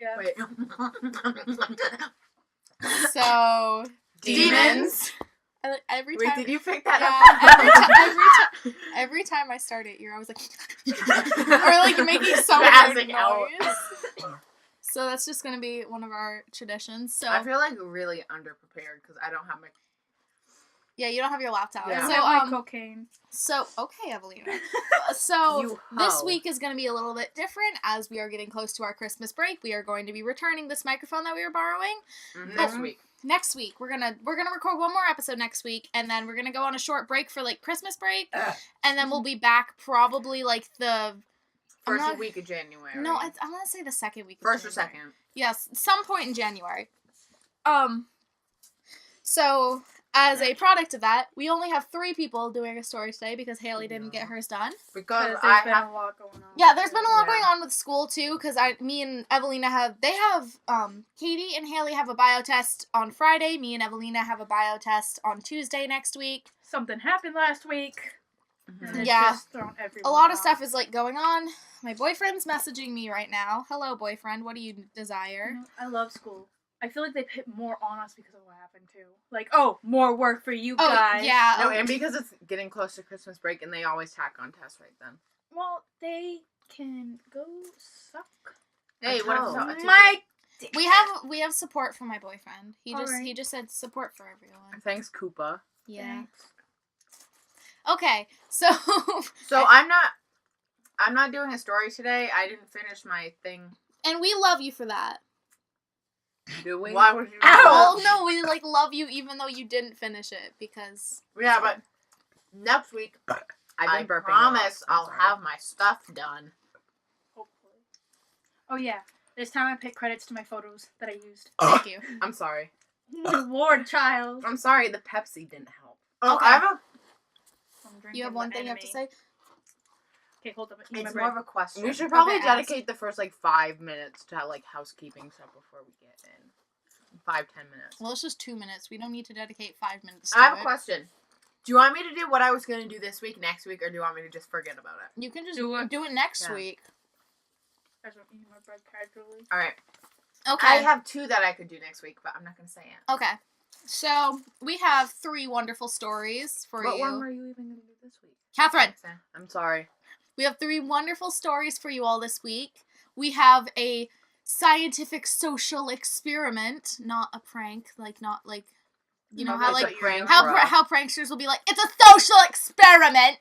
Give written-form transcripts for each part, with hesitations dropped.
Yeah. Wait. So Demons. Every Wait, time, did you pick that yeah, up? every time I start it, you're always like, or like making some Spazzing weird out. noise. So that's just gonna be one of our traditions. So I feel like really underprepared because I don't have my. yeah, you don't have your laptop. Yeah. So I have my cocaine. So okay, Evelina. So You this hoe. week is gonna be a little bit different as we are getting close to our Christmas break. We are going to be returning this microphone that we were borrowing. Next week. Next week, we're gonna record one more episode next week, and then we're gonna go on a short break for like Christmas break, and then we'll be back probably like the First week of January. No, I'm gonna say the second week. First of or January. second. Yes, some point in January. So as a product of that, we only have 3 people doing a story today because Haley didn't get hers done. Because There's been a lot going on. Yeah, there's been a lot Yeah. going on with school too, because me and Evelina Katie and Haley have a bio test on Friday. Me and Evelina have a bio test on Tuesday next week. Something happened last week. And it's Yeah. just thrown A everyone lot of off. stuff is like going on. My boyfriend's messaging me right now. Hello, boyfriend. What do you desire? I love school. I feel like they put more on us because of what happened too. Like, oh, more work for you guys. Oh, yeah. No, and because it's getting close to Christmas break and they always tack on tests right then. Well, they can go suck. Hey, what Oh. if My We have support from my boyfriend. He Alright. just said support for everyone. Thanks, Koopa. Yeah. Okay, so So I'm not doing a story today. I didn't finish my thing. and we love you for that. Do we? Why would you? Oh no, we like love you even though you didn't finish it because Yeah, but next week I promise I'll have my stuff done. Hopefully. Oh yeah. This time I picked credits to my photos that I used. thank you. I'm sorry. Lord child. I'm sorry. The Pepsi didn't help. Oh, Okay. I have a. I'm drinking You have one the thing you have to enemy. say? Okay, hold up. It's more of a question. We should probably Okay, ask. dedicate the first 5 minutes to like housekeeping stuff before we get in. 5-10 minutes. Well, it's just 2 minutes. We don't need to dedicate 5 minutes to I have a it. question. Do you want me to do what I was going to do this week, next week, or do you want me to just forget about it? You can just Do do it. it next Yeah. week. I just eat my bread casually. All right. Okay. I have 2 that I could do next week, but I'm not going to say it. Okay. So, we have 3 wonderful stories for What you. one were you even going to do this week? Catherine, I'm sorry. we have 3 wonderful stories for you all this week. We have a scientific social experiment, not a prank, not like you know Okay, how so like you're how bro. how pranksters will be like, it's a social experiment.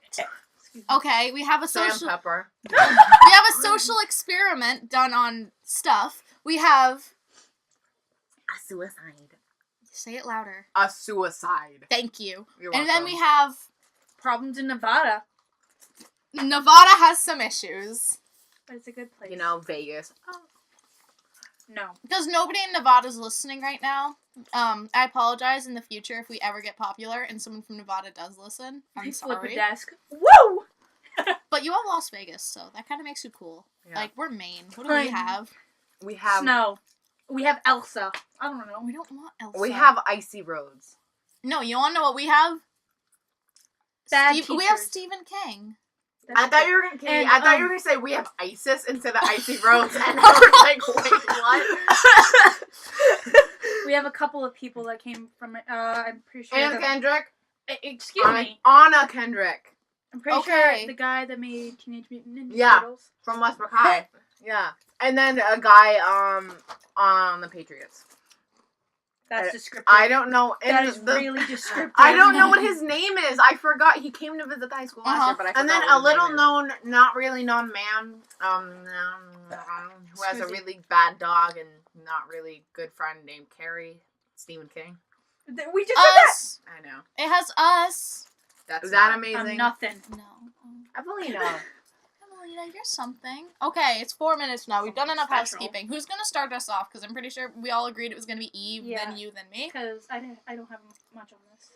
Okay, we have a Sam social Pepper. we have a social experiment done on stuff. We have A suicide. say it louder. A suicide. Thank you. You're And then welcome. we have Problems in Nevada. Nevada has some issues. But it's a good place. You know, Vegas. No. Because nobody in Nevada is listening right now. I apologize in the future if we ever get popular and someone from Nevada does listen. I'm I flip a sorry. desk. Woo! But you have Las Vegas, so that kind of makes you cool. Yeah. Like, we're Maine. What do we Fine. have? We have Snow. We have Elsa. I don't know. We don't want Elsa. we have icy roads. No, you want to know what we have? Bad We have teachers. Stephen King. I thought you were gonna. Katie, And, I thought you were gonna say we have ISIS instead of icy roads, and I was like, wait, what? We have a couple of people that came from. I'm pretty sure. Anna Kendrick. Excuse me. Anna Kendrick I'm pretty Okay. sure the guy that made Teenage Mutant Ninja Yeah. Turtles. from Westbrook High. Yeah, and then a guy on the Patriots. That's descriptive. I don't know. That is really descriptive. I don't know what his name is. I forgot. He came to visit the high school last year, but I forgot. And And then a little known, not really known man, who has a really bad dog and not really good friend named Carrie, Stephen King. We just said Us. I know. It has us. Is that that. I'm amazing? nothing. No. Evelina. Evelina, you're something. Okay, it's 4 minutes now. We've done enough Special. housekeeping. Who's gonna start us off? Because I'm pretty sure we all agreed it was gonna be Eve, Yeah. then you, then me. Because I don't have much on this.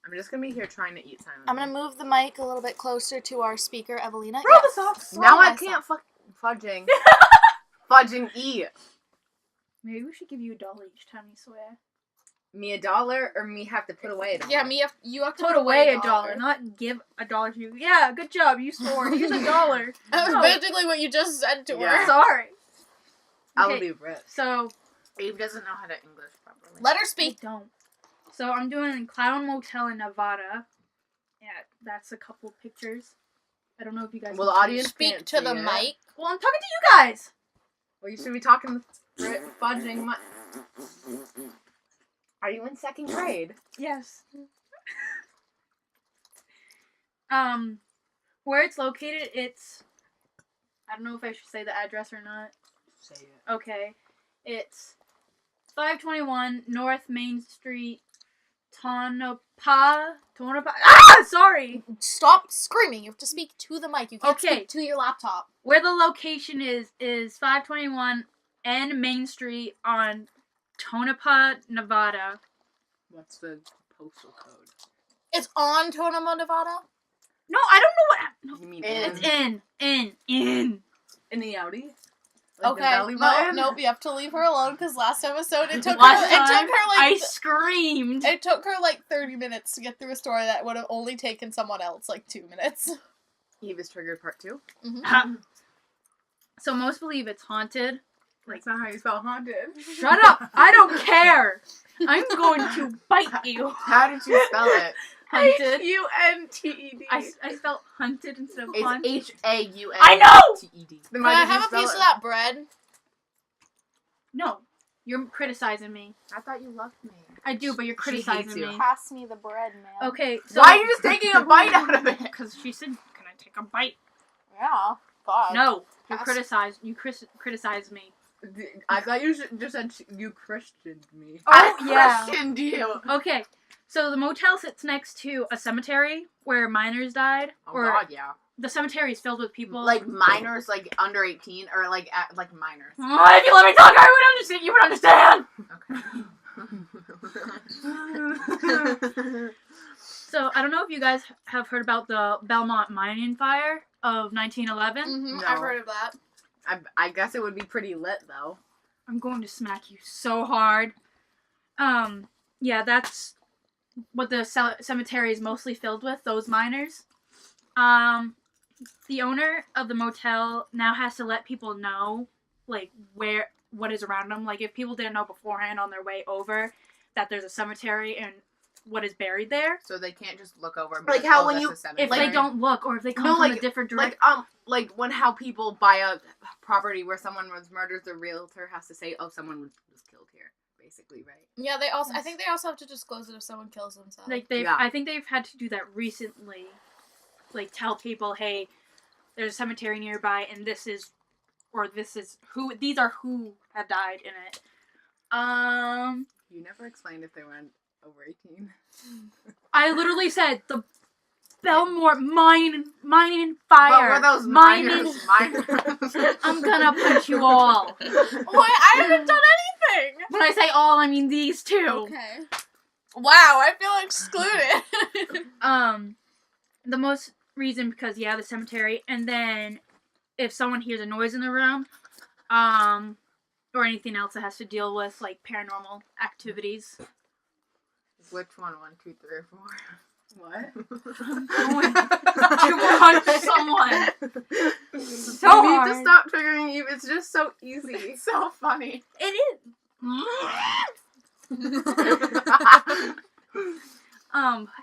I'm just gonna be here trying to eat silently. I'm gonna move the mic a little bit closer to our speaker, Evelina. Roll Yeah. the socks. Now I myself. can't fudging. Fudging eat. Maybe we should give you $1 each time you swear. Me $1 or me have to put away $1? Yeah, you have to Put away $1, not give $1 to you. Yeah, good job. You swore. Here's $1. That was No. basically what you just said to Yeah. her. Sorry. I'll Okay, be rich. So Eve doesn't know how to English properly. Let her I speak. don't. So I'm doing Clown Motel in Nevada. Yeah, that's a couple pictures. I don't know if you guys. Well, the can see audience it. Speak can't to see the it. mic. Well, I'm talking to you guys. Well, you should be talking fudging my... Are you in second grade? Yes. Where it's located, it's. I don't know if I should say the address or not. Say it. Okay, it's 521 North Main Street, Tonopah. Ah, sorry. Stop screaming. You have to speak to the mic. You can't Okay. speak to your laptop. Where the location is 521 N Main Street on Tonopah, Nevada. What's the postal code? It's on Tonopah, Nevada. No, I don't know what. You mean It's in. in the Audi? Like the Okay. belly No, button? nope. You have to leave her alone because last episode it took Last her. It time, took her I like. screamed. It took her like 30 minutes to get through a story that would have only taken someone else like 2 minutes. Eve is triggered part 2. Mm-hmm. So most believe it's haunted. That's not how you spell haunted. Shut up! I don't care. I'm going to bite you. How did you spell it? Hunted. H-U-N-T-E-D. I spelled hunted instead of It's haunted. H-A-U-N-T-E-D. I know! Then Can why I did you have a spell piece it? of that bread? No, you're criticizing me. I thought you loved me. I do, but you're She hates criticizing you. me. Pass me the bread, man. Okay, so Why are you just taking a bite out of it? Because she said, "Can I take a bite?" Yeah. God. No, you Pass. criticize. You criticize me. I thought you just said you Christianed me. Oh, I yeah. Christianed you. Okay, so the motel sits next to a cemetery where miners died, Oh or God, yeah. the cemetery is filled with people. Like minors, like under 18, or like minors. Oh, if you let me talk, I would understand. You would understand. Okay. So I don't know if you guys have heard about the Belmont mining fire of 1911. Mm-hmm. No. I've heard of that. I guess it would be pretty lit though. I'm going to smack you so hard. Yeah, that's what the cemetery is mostly filled with, those miners. The owner of the motel now has to let people know, like, what is around them. Like, if people didn't know beforehand on their way over that there's a cemetery and what is buried there. So they can't just look over and be Like like, how oh, when that's you- a cemetery. If they don't look, or if they come No, from like- a different direction. like when how people buy a property where someone was murdered, the realtor has to say, oh, someone was killed here, basically, right? Yeah, they also. I think they also have to disclose it if someone kills themselves. Like I think they've had to do that recently. Like tell people, hey, there's a cemetery nearby, and these are who have died in it. You never explained if they went over 18. I literally said the Belmore mining fire. But were those mining. minors? I'm gonna punch you all. Wait, I haven't done anything. When I say all, I mean these two. Okay. Wow, I feel excluded. The most reason because the cemetery, and then if someone hears a noise in the room, or anything else that has to deal with like paranormal activities. Which one? 1, 2, 3, or 4? What? To punch someone. So you need hard. to stop triggering Eve. It's just so easy. It's so funny. It is.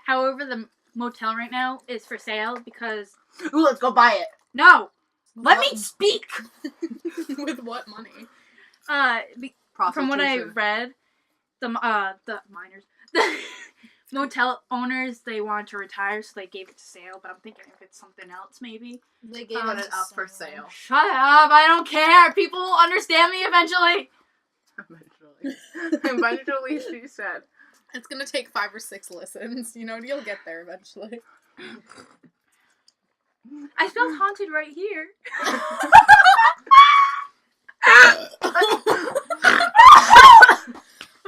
However, the motel right now is for sale because Ooh, let's go buy it. no. Let me speak. With what money? From what I Prostitution. read, the miners, the motel owners, they want to retire, so they gave it to sale. But I'm thinking if it's something else, maybe. They gave Put it it up for sale. Shut up! I don't care. People will understand me eventually. Eventually, she said. It's gonna take 5 or 6 listens. You know, you'll get there eventually. I spelled haunted right here.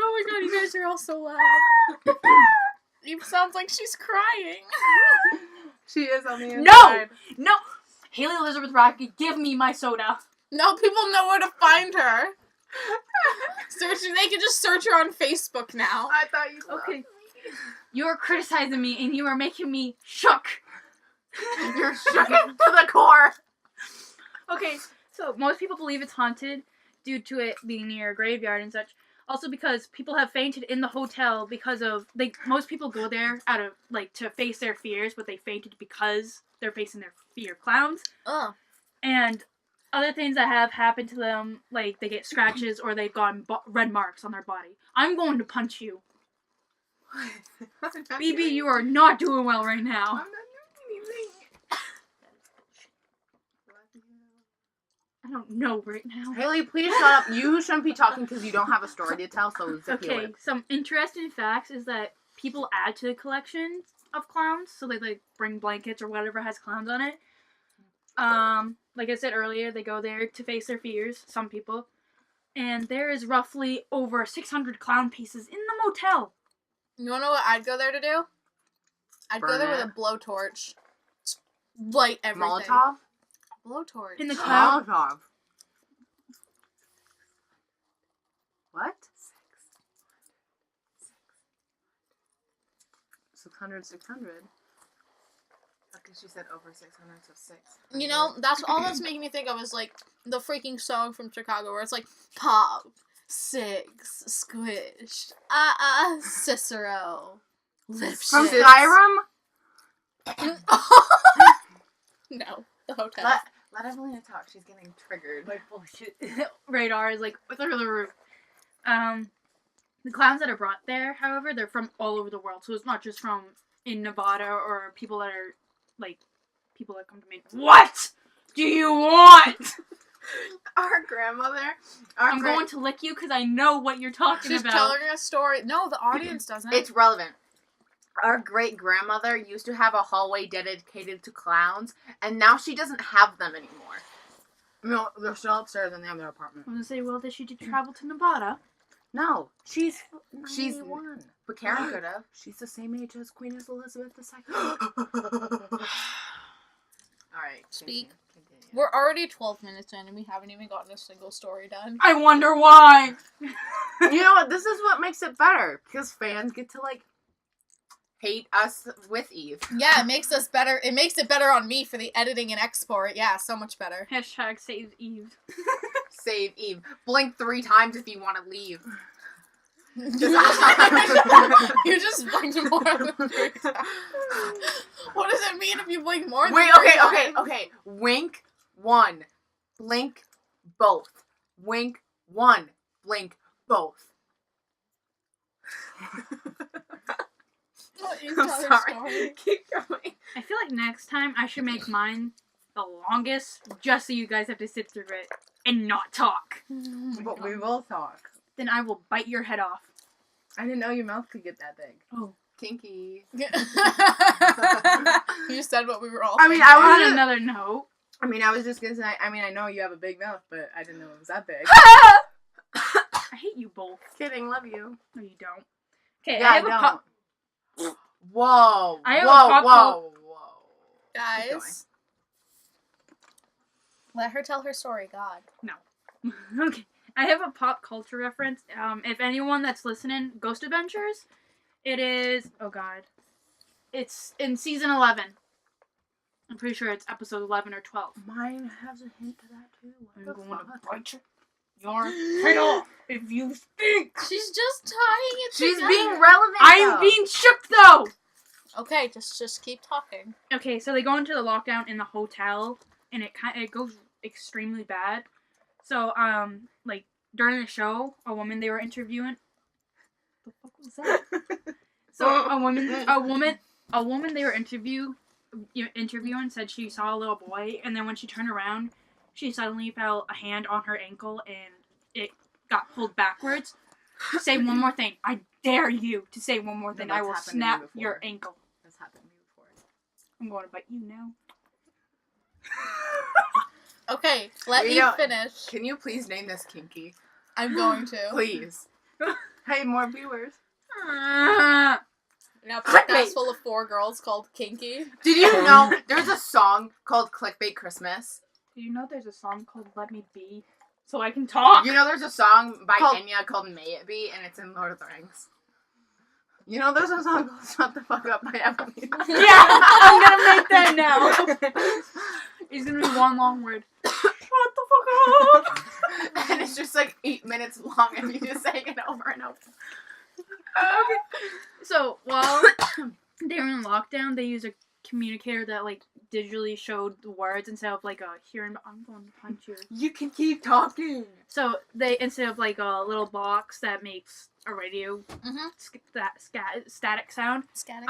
Oh my god, you guys are all so loud. Eve sounds like she's crying. She is on the inside. No! No! Haley Elizabeth Rocky, give me my soda. No, people know where to find her. They can just search her on Facebook now. I thought you Okay. You are criticizing me and you are making me shook. You're shook to the core. Okay, so most people believe it's haunted due to it being near a graveyard and such. Also because people have fainted in the hotel because of most people go there out of to face their fears, but they fainted because they're facing their fear clowns. Oh. And other things that have happened to them, like they get scratches or they've gotten red marks on their body. I'm going to punch you. BB, you are not doing well right now. I'm not doing anything. I don't know right now. Haley, please shut up. You shouldn't be talking because you don't have a story to tell, so zip your Okay, lip. some interesting facts is that people add to the collections of clowns, so they bring blankets or whatever has clowns on it. Like I said earlier, they go there to face their fears, some people. And there is roughly over 600 clown pieces in the motel. You wanna know what I'd go there to do? I'd go Burn there with it. a blowtorch. Light everything. Molotov? Blowtorch. In the clown. Molotov. What? 600. Okay, she said over 600, so 6. You know, that's all that's making me think of is like the freaking song from Chicago where it's like pop, six, squish, Cicero, lip From shit. Skyrim? No, the hotel. Let Evelina talk. She's getting triggered. Like bullshit. Radar is through the roof. The clowns that are brought there, however, they're from all over the world. So it's not just from in Nevada or people that are people that come to me. What do you want? Our grandmother. I'm going to lick you because I know what you're talking She's about. telling a story. No, the audience doesn't. It's relevant. Our great-grandmother used to have a hallway dedicated to clowns, and now she doesn't have them anymore. No, they're still upstairs in the other apartment. I'm gonna say, well, does she travel to Nevada? No, she's 91. But Karen could have. She's the same age as Queen Elizabeth II. Alright, Speak. continue. We're already 12 minutes in and we haven't even gotten a single story done. I wonder why. You know what? This is what makes it better. Because fans get to, hate us with Eve. Yeah, it makes us better. It makes it better on me for the editing and export. Yeah, so much better. Hashtag save Eve. Save Eve. Blink 3 times if you want to leave. You just blinked more than 3 times. What does it mean if you blink more than 3 times? Okay. Wink 1. Blink both. Wink 1. Blink both. I'm sorry. Keep going. I feel like next time I should make mine the longest, just so you guys have to sit through it and not talk. But we will talk. Then I will bite your head off. I didn't know your mouth could get that big. Oh. Kinky. You said what we were all I mean, thinking. On another note. I was just gonna say, I know you have a big mouth, but I didn't know it was that big. I hate you both. Kidding, love you. No, you don't. Okay, Yeah, I have a pop. Whoa. I have a pop whoa. Guys. Let her tell her story, God. No. Okay. I have a pop culture reference. If anyone that's listening, Ghost Adventures, it is... Oh, God. It's in season 11. I'm pretty sure it's episode 11 or 12. Mine has a hint to that, too. I'm going to bite your head off if you stink. She's just tying it She's together. being relevant, I'm though. being shook, though! Okay, just keep talking. Okay, so they go into the lockdown in the hotel, and it goes extremely bad. So, during the show, a woman they were interviewing... What the fuck was that? So, a woman they were interviewing said she saw a little boy, and then when she turned around, she suddenly felt a hand on her ankle, and it got pulled backwards. Say one more thing. I dare you to say one more thing. No, I that's will happened to me snap before. your ankle. That's happened to me before. I'm going to bite you now. Okay, let me finish. Can you please name this Kinky? I'm going to. Please. Hey, more viewers. Now, podcast full of 4 girls called Kinky. Did you know there's a song called Clickbait Christmas? Do you know there's a song called Let Me Be? So I can talk? You know there's a song by Enya called May It Be, and it's in Lord of the Rings. You know there's a song called Shut the Fuck Up by Evelina. Yeah, I'm gonna make that now. It's gonna be one long word. Shut the fuck off. And it's just like 8 minutes long and you just saying it over and over. Okay. So while they were in lockdown, they used a communicator that like digitally showed the words instead of like a hearing. I'm going to punch you. You can keep talking. So they instead of like a little box that makes a radio static sound. Static.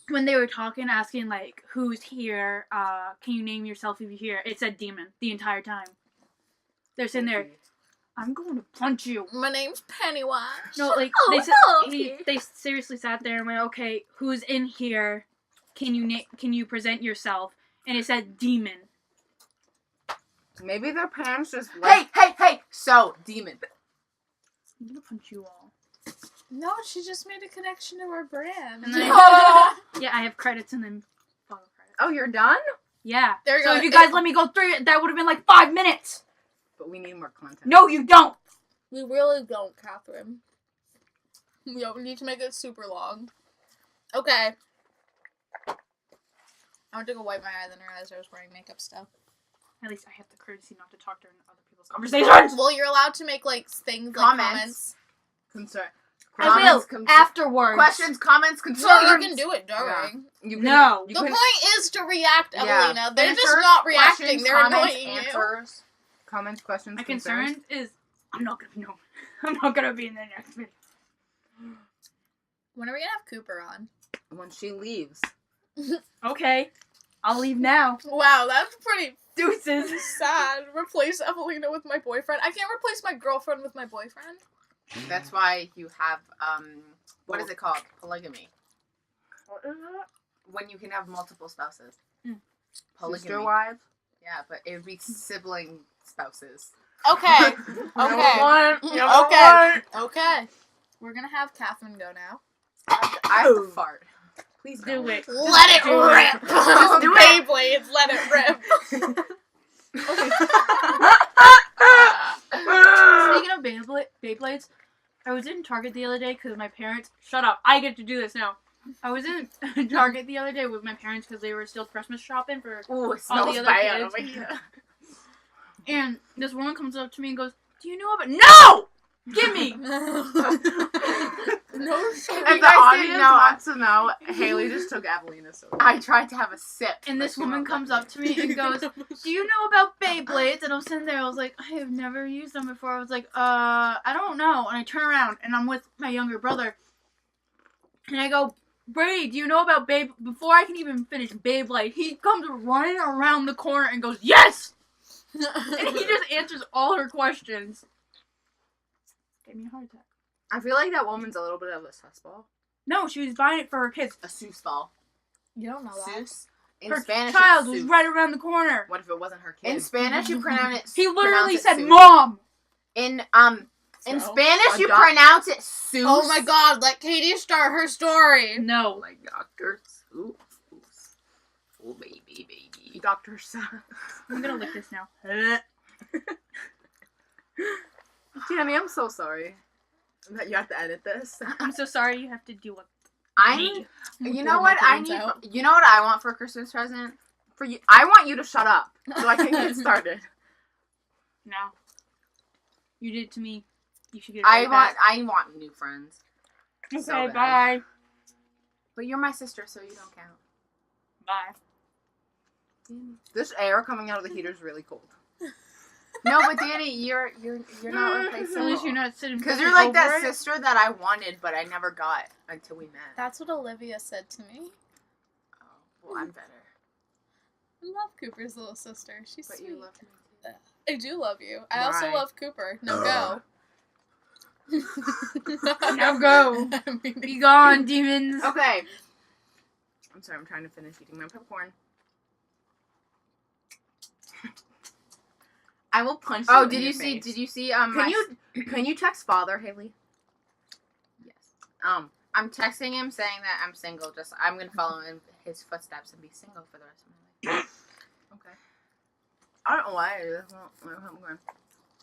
When they were talking, asking like who's here, can you name yourself if you're here? It said demon the entire time. They're sitting there. I'm going to punch you. My name's Pennywise. No, like Oh, they seriously sat there and went, okay, who's in here? Can you present yourself? And it said demon. Maybe their parents just Hey! So, demon. I'm gonna punch you all. No, she just made a connection to our brand. And then yeah, I have credits and then follow credits. Oh, you're done? Yeah. There you So go. if you guys let me go through it, that would have been like 5 minutes. But we need more content. No, you don't. We really don't, Catherine. We need to make it super long. Okay. I went to go wipe my eye, then realized I was wearing makeup still. At least I have the courtesy not to talk during other people's conversations. Well, you're allowed to make like things Comments. like comments. Concern. I will afterwards. Questions, comments, concerns. So you can do it during. You No. The point is to react, Yeah. Evelina. They're Answers, just not reacting. questions, They're comments, annoying you. answers. Comments, questions, My concerns. concern is I'm not gonna be known. I'm not gonna be in the next video. When are we gonna have Cooper on? When she leaves. Okay, I'll leave now. Wow, that's pretty Deuces. sad. Replace Evelina with my boyfriend. I can't replace my girlfriend with my boyfriend. That's why you have, what is it called? Polygamy. When you can have multiple spouses. Polygamy. Sister wives. Yeah, but it would be sibling spouses. Okay. Okay. Okay. Okay. We're gonna have Catherine go now. I have to fart. Please Do don't. it. Let it Do rip. it. Just do it. Beyblades, let it rip. Speaking of Beyblades, I was in Target the other day because my parents. Shut up! I get to do this now. I was in Target the other day with my parents because they were still Christmas shopping for Ooh, it all smells the other bad kids. over here. And this woman comes up to me and goes, "Do you know about?" No! Give me! No If shit. the guys audience didn't know, wants to know, Haley just took Evelina's soda. I tried to have a sip. And but this she woman won't comes let up to me and goes, "Do you know about Beyblades?" And I'm sitting there, I was like, I have never used them before. I was like, I don't know. And I turn around and I'm with my younger brother. And I go, "Brady, do you know about Beyblade?" Before I can even finish Beyblade, he comes running around the corner and goes, "Yes!" And he just answers all her questions. Gave me a heart attack. I feel like that woman's a little bit of a sussball. No, she was buying it for her kids. A Seuss ball. You don't know that. Seuss. In Her Spanish, child it's was Seuss. right around the corner. What if it wasn't her kid? In Spanish, you pronounce it. He literally pronounce it said, Seuss. "Mom!" In So, Spanish, you adopt- pronounce it Seuss. Oh my god, let Katie start her story. No. Like Dr. Seuss. Oh baby, baby. Dr. Seuss. I'm gonna lick this now. Tammy, I'm so sorry that you have to edit this. I'm so sorry you have to deal with I me. You Pull know my what I brains need? out. You know what I want for a Christmas present? For you, I want you to shut up so I can get started. No. You did it to me. You should get it right back. I want new friends. Okay, so bad. bye. But you're my sister, so you don't count. Bye. This air coming out of the heater is really cold. No, but Danny, you're not At replaceable. least you're not sitting Because you're like that over it. sister that I wanted, but I never got until we met. That's what Olivia said to me. Oh, well, I'm better. I love Cooper's little sister. She's But sweet. you love me too. I do love you. I also Why? love Cooper. Now go. Now go. Be gone, demons. Okay. I'm sorry, I'm trying to finish eating my popcorn. I will punch you. Oh, in did your you see? face. Did you see? Can you text father, Haley? Yes. I'm texting him saying that I'm single. I'm gonna follow in his footsteps and be single for the rest of my life. Okay. I don't know why.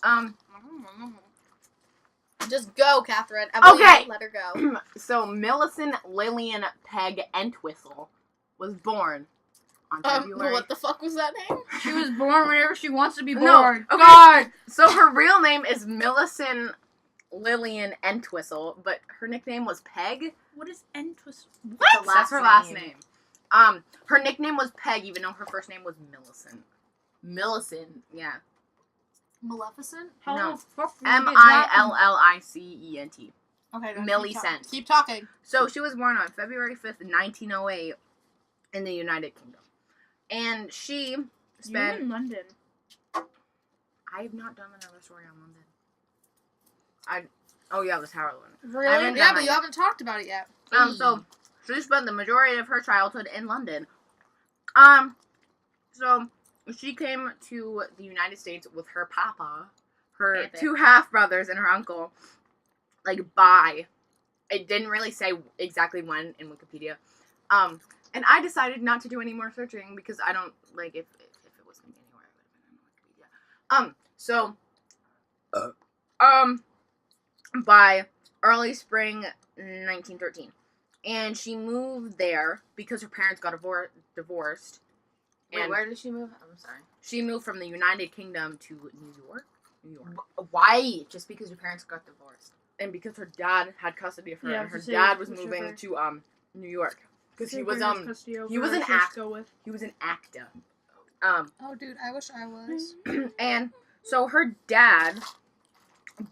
I'm going. Just go, Catherine. Evelina, Okay. let her go. So Millicent Lillian Peg Entwistle was born on February. What the fuck was that name? She was born whenever she wants to be born. No, okay. God! So her real name is Millicent Lillian Entwistle, but her nickname was Peg. What is Entwistle? What? That's her last name. Her nickname was Peg, even though her first name was Millicent. Millicent, yeah. Maleficent? How No. the fuck did you get that? Millicent. Okay, Millicent. Keep talking. So she was born on February 5th, 1908 in the United Kingdom. And she You spent... in London. I have not done another story on London. Oh yeah, the Tower of London. Really? haven't Yeah, done but it you yet. haven't talked about it yet. So she spent the majority of her childhood in London. So she came to the United States with her papa, her Epic. 2 half brothers, and her uncle. Like by, it didn't really say exactly when in Wikipedia. And I decided not to do any more searching because I don't like if it was anywhere, it would have been on Wikipedia. By early spring 1913. And she moved there because her parents got divorced. Wait, And where did she move? I'm sorry. she moved from the United Kingdom to New York. Why? Just because your parents got divorced? And because her dad had custody of her, Yeah, and her for dad was sure. moving to New York because he Same was parents, he custody was over, an choice act- to go with. he was an actor. Oh, dude, I wish I was. And so her dad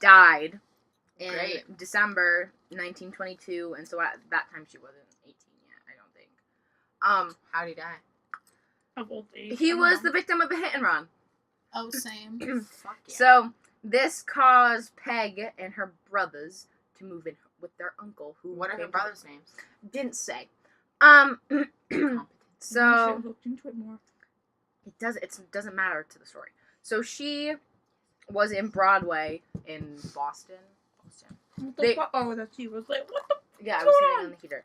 died in Great. December 1922, and so at that time she wasn't 18 yet, I don't think. How'd he die? Of old age. He I don't was know. the victim of a hit and run. Oh, same. Fuck yeah. So this caused Peg and her brothers to move in with their uncle, who What are came her to- brothers' names? Didn't say. Competent. You So should have looked into it more. it doesn't matter to the story. So she was in Broadway in Boston. What the They- fuck? Oh, that's you. I was like, what the? Yeah, I was Hold sitting on. on the heater.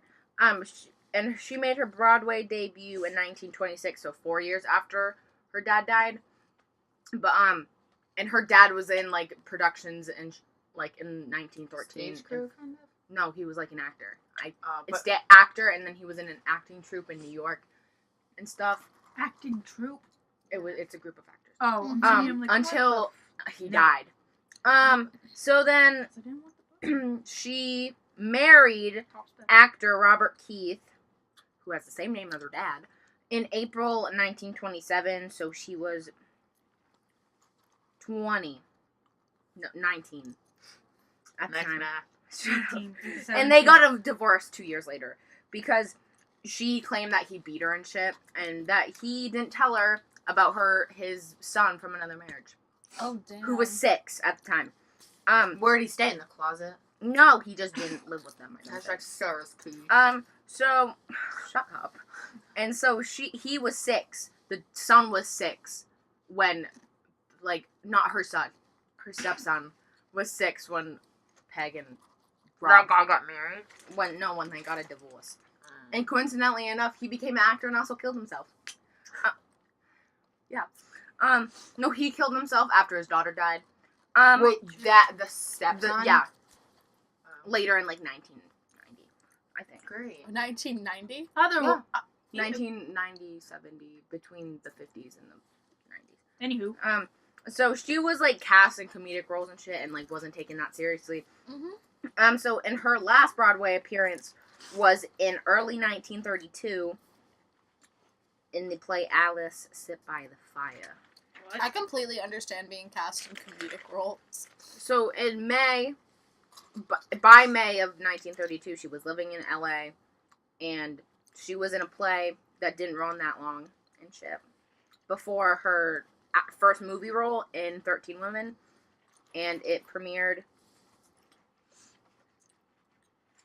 And she made her Broadway debut in 1926, so 4 years after her dad died. But and her dad was in like productions and like in 1913. Stage crew, kind of? No, he was like an actor. It's But the actor, and then he was in an acting troupe in New York and stuff. Acting troupe. It's a group of actors. Oh, I'm seeing him like, Until he No. died. So then what the? I didn't want the she married top step. actor Robert Keith, who has the same name as her dad, in April 1927. So she was 19 at the Nice time. math. 18, And they got a divorce 2 years later because she claimed that he beat her and shit, and that he didn't tell her about his son from another marriage, Oh, damn. who was 6 at the time. Where'd he stay? In the closet? No, he just didn't live with them. I don't think. Hashtag Sarah's key. So shut up. And so he was 6. The son was 6 when, like, not her son, her stepson was 6 when Peg and Rob guy got married? when they got a divorce. And coincidentally enough, he became an actor and also killed himself. Yeah. No, he killed himself after his daughter died. Wait, the stepson? Yeah. Later in like 1990, I think. Great. 1990? Other Yeah. yeah. 1990, 70, between the 50s and the 90s. Anywho, So she was like cast in comedic roles and shit, and like wasn't taken that seriously. Mm-hmm. So in her last Broadway appearance was in early 1932 in the play Alice Sit by the Fire. what? I completely understand being cast in comedic roles. So in by May of 1932, she was living in LA, and she was in a play that didn't run that long and shit before her first movie role in 13 Women, and it premiered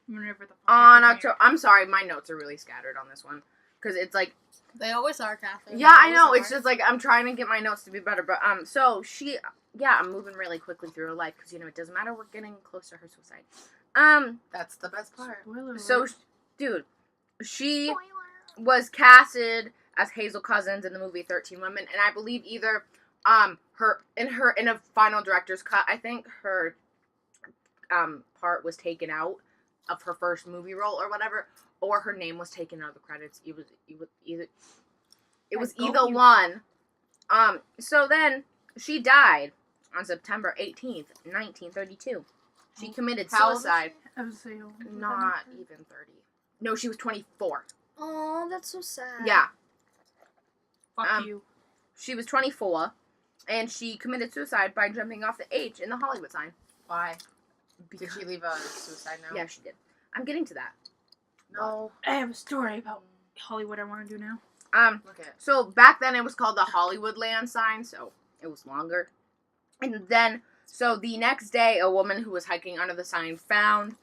Whenever the fuck on it premiered. October. I'm sorry, my notes are really scattered on this one because it's like, They always are, Catherine. yeah, I They know. always It's are. just like I'm trying to get my notes to be better, but so she, yeah, I'm moving really quickly through her life because it doesn't matter. We're getting close to her suicide. That's the best part. Spoiler So, alert. dude, she was casted as Hazel Cousins in the movie 13 Women, and I believe either her in a final director's cut, I think her part was taken out of her first movie role or whatever, or her name was taken out of the credits. It was either It was Go either you. one. So then she died on September 18th, 1932. She committed How old is suicide. I was saying, Not even 30. No, she was 24. Oh, that's so sad. Yeah, fuck you. she was 24, and she committed suicide by jumping off the H in the Hollywood sign. Why? Did she leave a suicide note? Yeah, she did. I'm getting to that. No. I have a story about Hollywood I want to do now. Look at. So back then it was called the Hollywood Land sign, so it was longer. And then, so the next day, a woman who was hiking under the sign found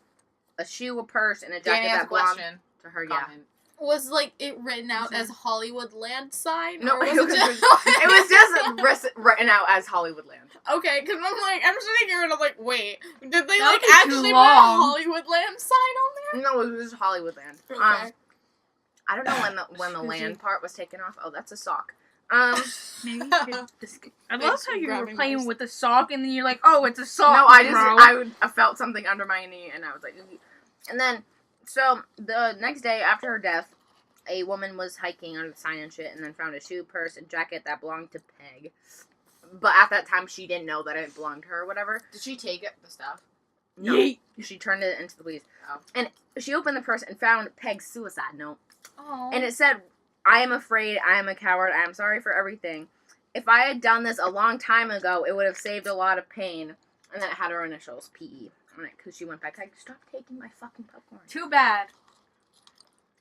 a shoe, a purse, and a jacket Danny has a that belonged question. to her. Yeah. Comment. Was like it written out as Hollywood Land sign? No, or was it was just written out as Hollywood Land. Okay, because I'm sitting here and I'm like, wait, did they That would be too actually put a long. Hollywood Land sign on No, it was Hollywood Land. there? Okay. I don't know when the land part was taken off. Oh, that's a sock. Maybe you could I love It's how you were grabbing playing my- with the sock and then you're like, oh, it's a sock. No, I bro. felt something under my knee, and I was like, "Ugh." And then, so the next day after her death, a woman was hiking under the sign and shit, and then found a shoe, purse, and jacket that belonged to Peg. But at that time, she didn't know that it belonged to her or whatever. Did she take it, the stuff? No, Yeet. she turned it into the police. Oh. And she opened the purse and found Peg's suicide note. Oh. And it said, I am afraid, I am a coward, I am sorry for everything. If I had done this a long time ago, it would have saved a lot of pain. And then it had her initials, P.E. on it, because she went back, like, stop taking my fucking popcorn. Too bad.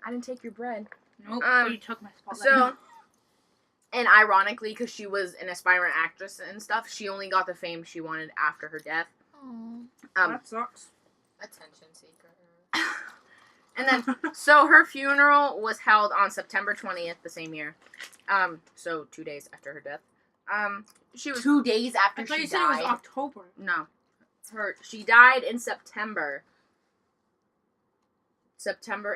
I didn't take your bread. Nope, Um, you took my spotlight. So, and ironically, because she was an aspirant actress and stuff, she only got the fame she wanted after her death. Oh. That sucks. Attention seeker. And then, so her funeral was held on September 20th, the same year. So 2 days after her death. She was 2 days after I thought she you said it was died. October. no, she died in September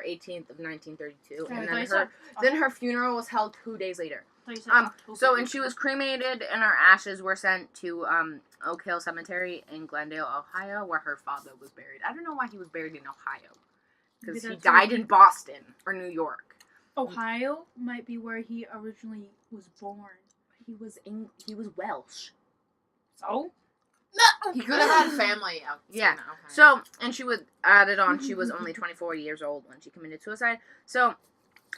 18th of 1932, I and thought then you said then her funeral was held 2 days later. I thought you said October. So and she was cremated, and her ashes were sent to Oak Hill Cemetery in Glendale, Ohio, where her father was buried. I don't know why he was buried in Ohio, because he That's died right. in Boston or New York. Ohio might be where he originally was born. He was Welsh. So? No. He could have had family out. Yeah. Okay. So, and she was added on, she was only 24 years old when she committed suicide. So,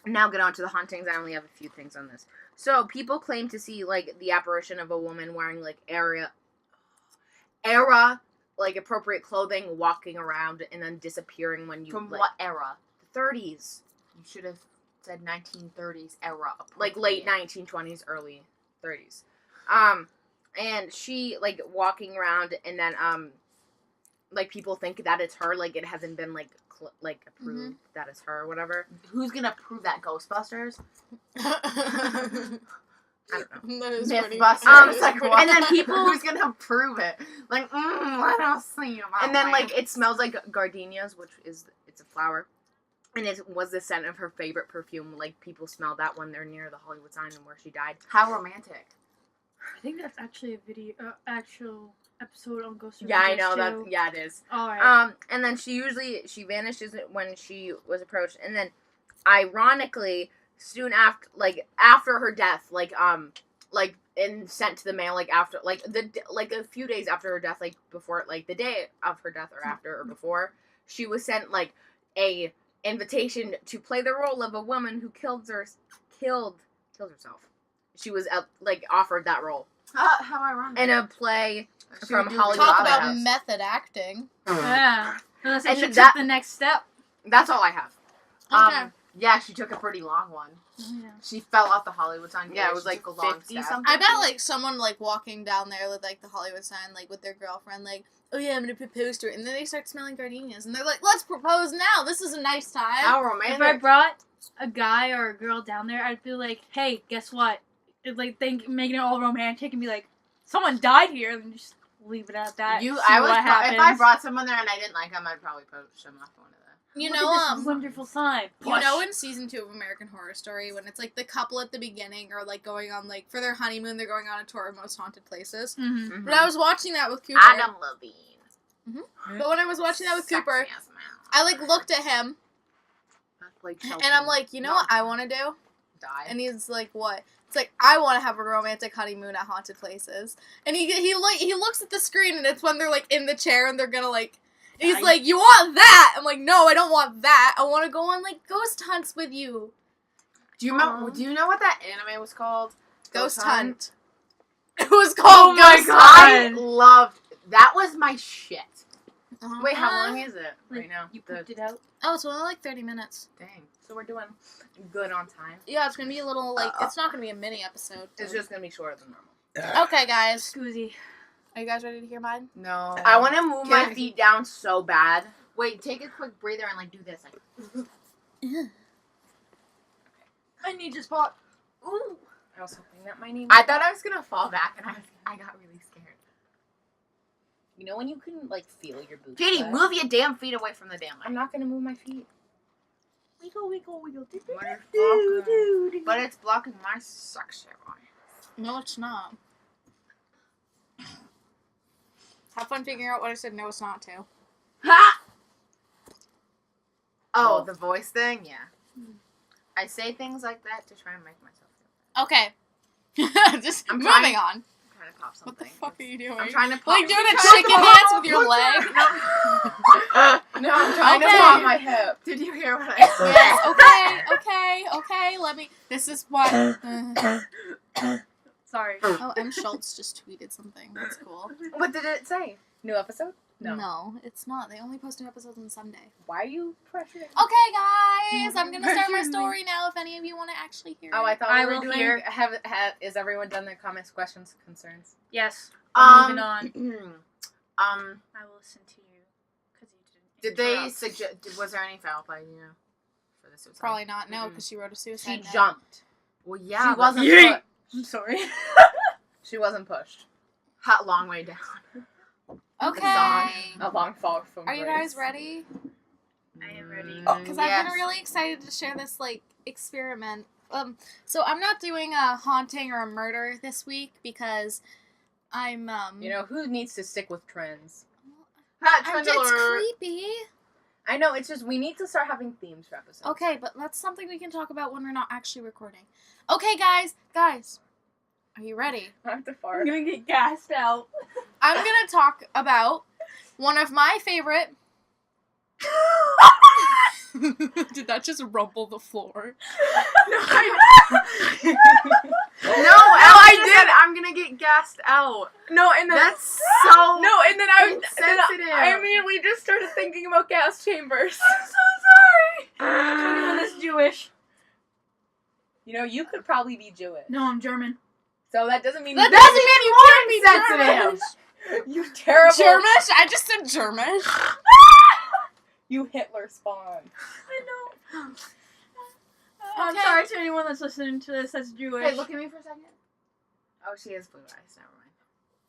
now get on to the hauntings. I only have a few things on this. So, people claim to see, like, the apparition of a woman wearing, like, like, appropriate clothing, walking around, and then disappearing when you, From like, what era? the 30s. You should have said 1930s era. Like, late appropriate. 1920s, early 30s. And she, like, walking around, and then, like, people think that it's her, like, it hasn't been, like, approved that it's her or whatever. Who's gonna prove that? Ghostbusters? I don't know. That is pretty. Mythbusters. that is It's like, pretty- what? And then people- Who's gonna prove it? Like, I don't see him. And then, like, it smells like gardenias, which is, it's a flower. And it was the scent of her favorite perfume. Like, people smell that when they're near the Hollywood sign and where she died. How romantic. I think that's actually a video, actual episode on Ghost Yeah, I Rangers, know, too. yeah, it is. Alright. And then she vanishes when she was approached. And then, ironically, soon after her death, and sent to the mail, after, a few days after her death, before, the day of her death or after or before, she was sent, a invitation to play the role of a woman who killed herself. She was, offered that role. How ironic. In a play She from would do Hollywood the Talk job about house. method acting. Yeah. Unless And she took that- the next step. That's all I have. Okay. Yeah, she took a pretty long one. Yeah. She fell off the Hollywood sign. Yeah, it She was, took a long 50 step. something. I bet someone walking down there with the Hollywood sign with their girlfriend oh yeah, I'm gonna propose to her, and then they start smelling gardenias and they're like, let's propose now, this is a nice time. How If I romantic. brought a guy or a girl down there, I'd be like, hey, guess what? Making it all romantic and be like, someone died here, and just leave it at that. see If what I happens. brought someone there and I didn't like him, I'd probably push him off one of them. You Look know, at this wonderful sign. you know in season 2 of American Horror Story when it's the couple at the beginning are going on for their honeymoon, they're going on a tour of most haunted places. Mm-hmm. Mhm. But I was watching that with Cooper. Adam Levine. But when I was watching that with Cooper, Sexy as man. I looked at him Like and I'm like, you know what I want to do? die. And he's like, what? It's like, I want to have a romantic honeymoon at haunted places. And he looks at the screen, and it's when they're, like, in the chair, and they're gonna, like, he's like, you want that? I'm like, no, I don't want that. I want to go on, like, ghost hunts with you. Do you remember? Do you know what that anime was called? Ghost Hunt. It was called Ghost Hunt. I loved. That was my shit. Wait, how long is it right now? You pooped it out? Oh, it's only like 30 minutes. Dang. So we're doing good on time. Yeah, it's gonna be a little, like, it's not gonna be a mini episode. It's just gonna be shorter than normal. Okay, guys. Scoozy. Are you guys ready to hear mine? No. I want to move my Okay. feet down so bad. Wait, take a quick breather and, like, do this. Like, I need your spot. ooh. I was hoping that my knee. I thought I was gonna fall back, and I got really scared. You know when you can, like, feel your boots? Katie, sweat? move your damn feet away from the damn light. I'm not gonna move my feet. Wiggle, wiggle, wiggle. Motherfucker. But it's blocking my suction. No, it's not. Have fun figuring out what I said no, it's not to. Ha! Oh, Well. the voice thing? Yeah. I say things like that to try and make myself feel Okay. Just I'm moving trying- on. I'm trying to pop something. What the fuck are you doing? I'm trying to pop. Like doing a I'm trying chicken to dance pop- with your leg? No, I'm trying to Okay. pop my hip. Did you hear what I said? Yes, okay. Let me. This is what. Sorry. Oh, M. Schultz just tweeted something. That's cool. What did it say? New episode? No, it's not. They only post new episodes on Sunday. Why are you pressuring? Okay, guys, I'm gonna start my story now. If any of you want to actually hear Oh, it. I thought I we were will doing. hear. Is everyone done their comments, questions, concerns? Yes. Moving on. Um, I will listen to you. Because you did didn't. they interrupt. suggest? Was there any foul play? You know, for the suicide? Probably not. No, because she wrote a suicide She note. jumped. Well, yeah, She wasn't. Yeet. I'm sorry. She wasn't pushed. hot long way down. Okay. A long fall from. Are you grace. guys ready? I am ready. Because I've been really excited to share this, like, experiment. So I'm not doing a haunting or a murder this week because I'm, You know who needs to stick with trends? Hot it's trend alert. creepy. I know. It's just we need to start having themes for episodes. Okay, but that's something we can talk about when we're not actually recording. Okay, guys, are you ready? I have to I'm fart. gonna get gassed out. I'm gonna talk about one of my favorite. Did that just rumble the floor? No, I did. I'm gonna get gassed out. No, and then That's so no, and then I insensitive. I immediately just started thinking about gas chambers. I'm so sorry. Anyone that's Jewish. You know, you could probably be Jewish. No, I'm German. So that doesn't mean That you doesn't mean you can't be Sensitive. You terrible. Germish? I just said Germish. You Hitler spawn. I know. I'm Okay. sorry to anyone that's listening to this that's Jewish. Hey, look at me for a second. Oh, she has blue eyes. Never mind.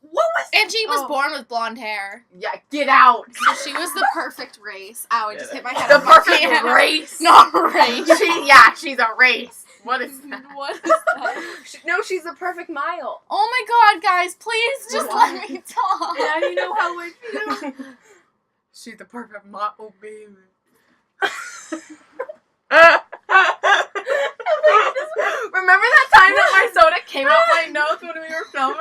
What was And she was Oh. born with blonde hair. Yeah, get out. So she was the perfect race. Ow, I just hit my head. The on my perfect piano. race. Not race. She's a race. What is that? What is that? No, she's the perfect mile. Oh my god, guys, please just let me talk. Now you know how I feel. She's the perfect model, baby. Remember that time that my soda came out my nose when we were filming?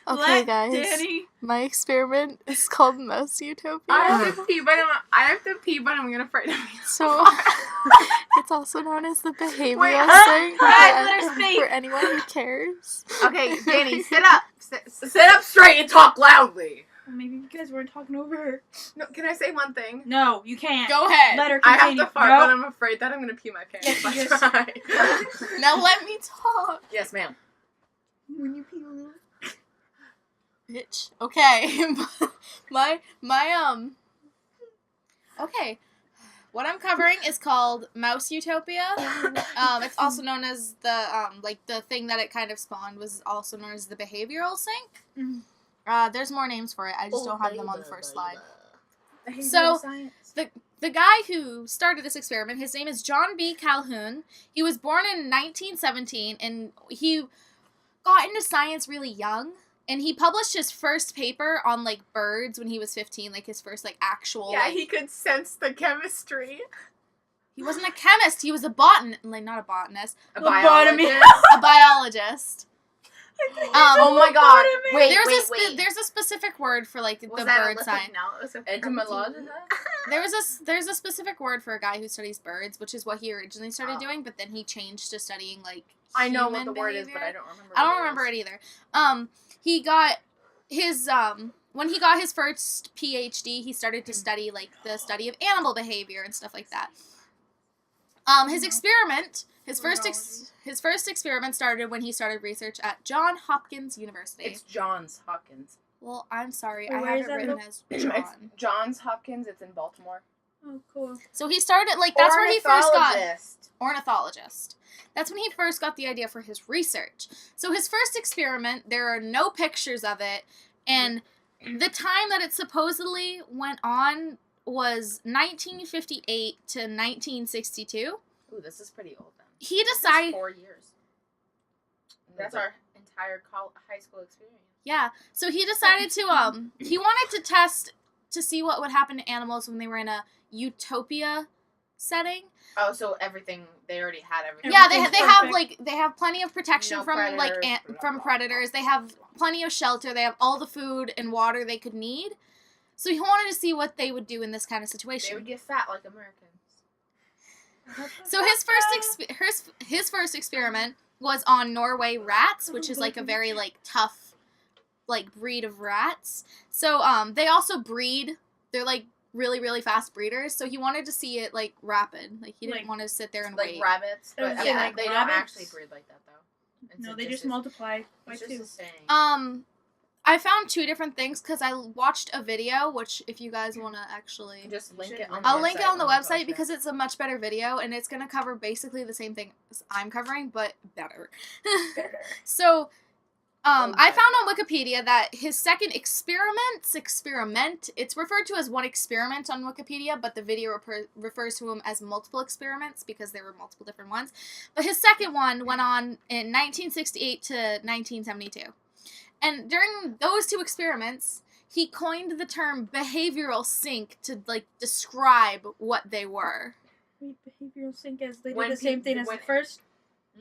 Let Danny. my experiment is called Mouse Utopia. I have to pee, but I'm gonna fart. So it's also known as the behavioral Wait, thing guys, let her speak. for anyone who cares. Okay, Danny, sit up. Sit up straight and talk loudly. Maybe you guys weren't talking over her. No, can I say one thing? No, you can't. Go ahead. Let her I have continue. to fart, No. but I'm afraid that I'm gonna pee my pants. Yes, That's yes. right. Now let me talk. Yes, ma'am. When you pee a little. Bitch. Okay. Okay. What I'm covering is called Mouse Utopia. It's also known as the thing that it kind of spawned was also known as the behavioral sink. Mhm. There's more names for it. I just don't have them on the first slide. Behavioral So, science. The guy who started this experiment, his name is John B. Calhoun. He was born in 1917, and he got into science really young. And he published his first paper on, like, birds when he was 15, like, his first, like, actual, Yeah, like... he could sense the chemistry. He wasn't a chemist. He was a not a botanist. A Lobotomy. biologist. A biologist. Oh my god. Wait, There's a specific word for like Was the that bird sign. Etymologist? There's a specific word for a guy who studies birds, which is what he originally started doing, but then he changed to studying like I know what human the word is, behavior. but I don't remember. I don't remember it either. He got his when he got his first PhD, he started to study like the study of animal behavior and stuff like that. His first experiment started when he started research at Johns Hopkins University. It's Johns Hopkins. Well, I'm sorry, Wait, I where have is it that written as John. It's Johns Hopkins. It's in Baltimore. Oh, cool. So he started like that's where he first got Ornithologist. ornithologist. That's when he first got the idea for his research. So his first experiment, there are no pictures of it, and the time that it supposedly went on was 1958 to 1962. Ooh, this is pretty old then. He This is decided, 4 years. That's our entire high school experience. yeah. So he decided to he wanted to test to see what would happen to animals when they were in a utopia setting. Oh, so they already had everything. Yeah, Everything's they have perfect. like they have plenty of protection No from predators, from predators. They have plenty of shelter. They have all the food and water they could need. So he wanted to see what they would do in this kind of They situation. would get fat like Americans. So his first experiment was on Norway rats, which is like a very like tough like breed of rats. So they also breed. They're like really, really fast breeders, so he wanted to see it like rapid. Like he didn't Like- want to sit there and Like wait. rabbits, but Yeah. like they Rabbits? don't actually breed like that though. No, they just multiply by It's just 2. a saying. I found 2 different things because I watched a video, which if you guys want to actually, Just link should it on. I'll link it on the website post because it's a much better video and it's gonna cover basically the same thing as I'm covering, but better. So, I found on Wikipedia that his second experiment, it's referred to as one experiment on Wikipedia, but the video refers to him as multiple experiments because there were multiple different ones. But his second one went on in 1968 to 1972. And during those 2 experiments, he coined the term behavioral sync to like describe what they were. Wait, behavioral sync as they When did the same thing as the first.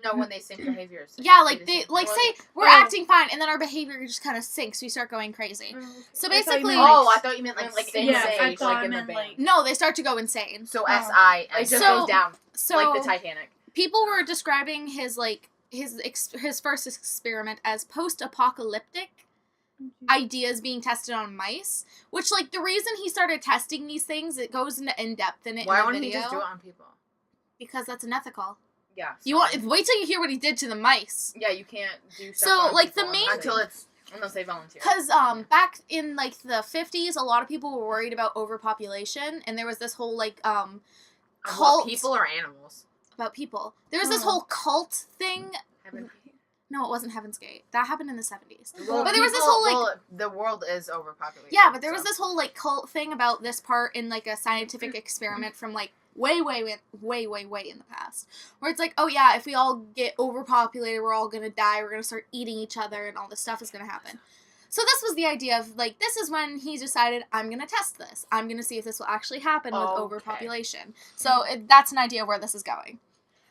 No, when they sync behaviors. Yeah, like they like say we're Oh. acting fine and then our behavior just kind of sinks. We start going crazy. So I thought you basically- meant, Oh, I thought you meant like sing yeah, sage, I thought like I in the meant band. like. No, they start to go insane. So Oh. SI, Like it just so- goes down So like the Titanic. people were describing his like his first experiment as post-apocalyptic ideas being tested on mice, which like the reason he started testing these things, it goes into in-depth in it Why in the wouldn't video he just do it on people? because that's unethical. Yeah. You want wait till you hear what he did to the mice. Yeah, you can't do stuff So, on like, the people main- unless they volunteer. Because back in like the 50s, a lot of people were worried about overpopulation, and there was this whole like What, cult people or animals? about people. There was this Oh. whole cult thing. Heaven. No, it wasn't Heaven's Gate. That happened in the 70s. Well, But there was this people- whole, like- well, the world is overpopulated. Yeah, but there was so- this whole like cult thing about this part in like a scientific experiment from like way in the past, where it's like, oh yeah, if we all get overpopulated, we're all gonna die. We're gonna start eating each other, and all this stuff is gonna happen. So this was the idea of like this is when he decided I'm gonna test this. I'm gonna see if this will actually happen with Okay. overpopulation. So that's an idea where this is going.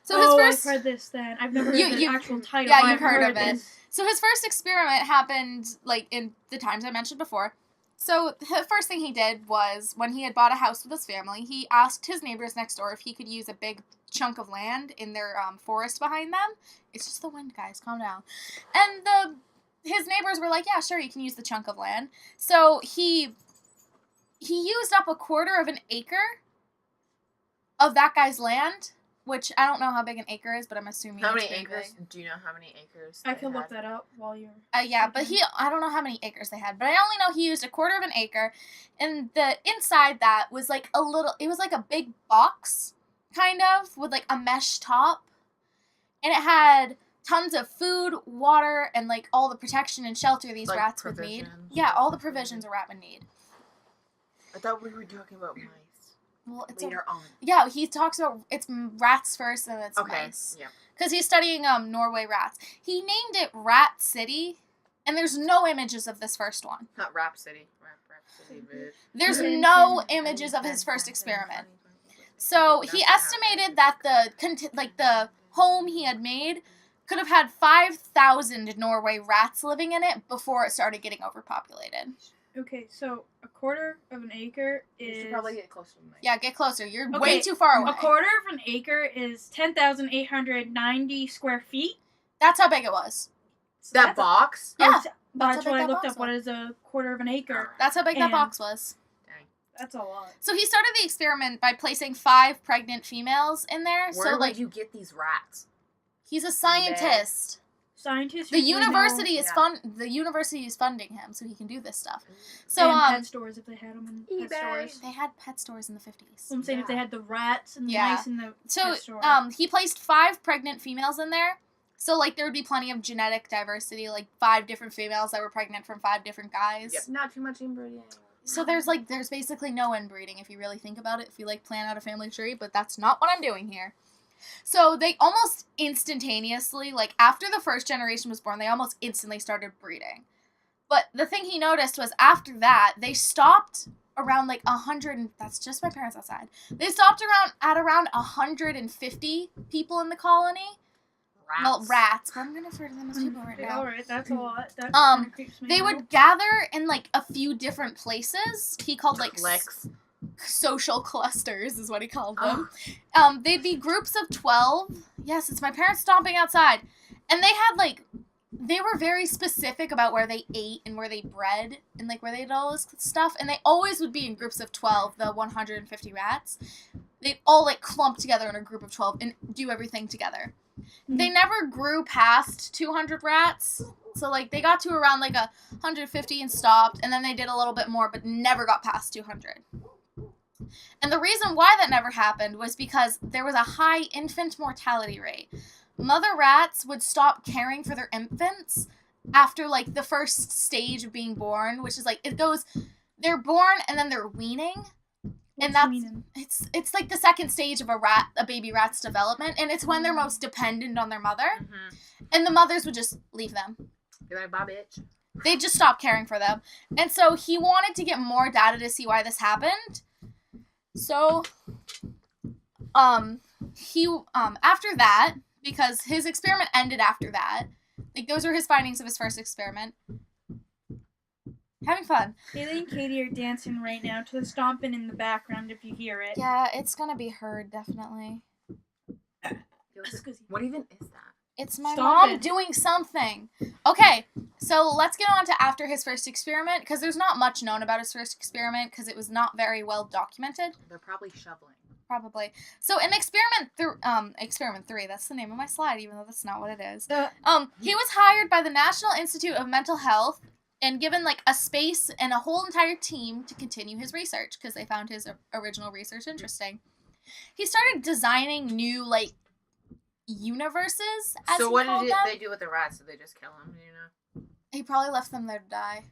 So his first I've heard this then. I've never heard You- the you've- actual title. yeah, but you've I've heard of it. this. So his first experiment happened, like, in the times I mentioned before. So the first thing he did was, when he had bought a house with his family, he asked his neighbors next door if he could use a big chunk of land in their forest behind them. It's just the wind, guys. Calm down. And his neighbors were like, yeah, sure, you can use the chunk of land. So he used up a quarter of an acre of that guy's land, which I don't know how big an acre is, but I'm assuming How it's many pretty acres? big. Do you know how many acres? I they can look had? that up while you're. Yeah, but I don't know how many acres they had, but I only know he used a quarter of an acre, and the inside that was like it was like a big box, kind of, with like a mesh top, and it had tons of food, water, and like all the protection and shelter these Like rats would need. provisions. Yeah, all the provisions a rat would need. I thought we were talking about mice. Well, it's Later on. yeah, he talks about it's rats first, and then it's Okay. mice. Yeah. Because he's studying Norway rats. He named it Rat City, and there's no images of this first one. Not Rap City. Rap City, bitch. There's no images of his first experiment. So That's he what estimated that the home he had made could have had 5,000 Norway rats living in it before it started getting overpopulated. Okay, so a quarter of an acre You is... should probably get closer to the mic. Yeah, get closer. You're Okay, way too far away. A quarter of an acre is 10,890 square feet. That's how big it was. So That that's box? Yeah, that's that's what how big I that looked box up. What was. is a quarter of an acre? That's how big that And- box was. That's a lot. So he started the experiment by placing 5 pregnant females in there. Where so would you get these rats? he's a scientist. Scientists. The usually university know, is the university is funding him so he can do this stuff. So So pet stores if they had them in eBay. pet stores. they had pet stores in the 50s. I'm saying if they had the rats and the Yeah. mice in the So pet store. he placed 5 pregnant females in there. So like there would be plenty of genetic diversity, like 5 different females that were pregnant from 5 different guys. Yep. Not too much inbreeding. So there's basically no inbreeding if you really think about it, if you like plan out a family tree, but that's not what I'm doing here. So they almost instantaneously, like after the first generation was born, they almost instantly started breeding. But the thing he noticed was after that, they stopped around like 100, and that's just my parents outside. They stopped around 150 people in the colony. Rats. Well, rats, but I'm gonna refer to them as people right Okay, now. alright, that's a lot. That Um, kinda creeps me They out. would gather in like a few different places. He called like Clicks. social clusters is what he called Oh. them. They'd be groups of 12. Yes, it's my parents stomping outside. And they were very specific about where they ate and where they bred and like where they did all this stuff. And they always would be in groups of 12, the 150 rats. They'd all like clump together in a group of 12 and do everything together. They never grew past 200 rats. So like they got to around like 150 and stopped, and then they did a little bit more but never got past 200. And the reason why that never happened was because there was a high infant mortality rate. Mother rats would stop caring for their infants after like the first stage of being born, which is like they're born and then they're weaning. And What's that's meaning? it's like the second stage of a baby rat's development, and it's when they're most dependent on their mother. Mm-hmm. And the mothers would just leave them. You're like, bye, bitch. They'd just stop caring for them. And so he wanted to get more data to see why this happened. So he after that, because his experiment ended after that, like those were his findings of his first experiment. Having fun. Haley and Katie are dancing right now to the stomping in the background if you hear it. Yeah, it's gonna be heard, definitely. What even is that? It's my Stop mom it. doing something. Okay, so let's get on to after his first experiment, because there's not much known about his first experiment, because it was not very well documented. They're probably shoveling. Probably. So in experiment 3, that's the name of my slide, even though that's not what it is. He was hired by the National Institute of Mental Health and given like a space and a whole entire team to continue his research because they found his original research interesting. He started designing new like universes, as So he what called did them. they do with the rats? Did they just kill them? You know? He probably left them there to die.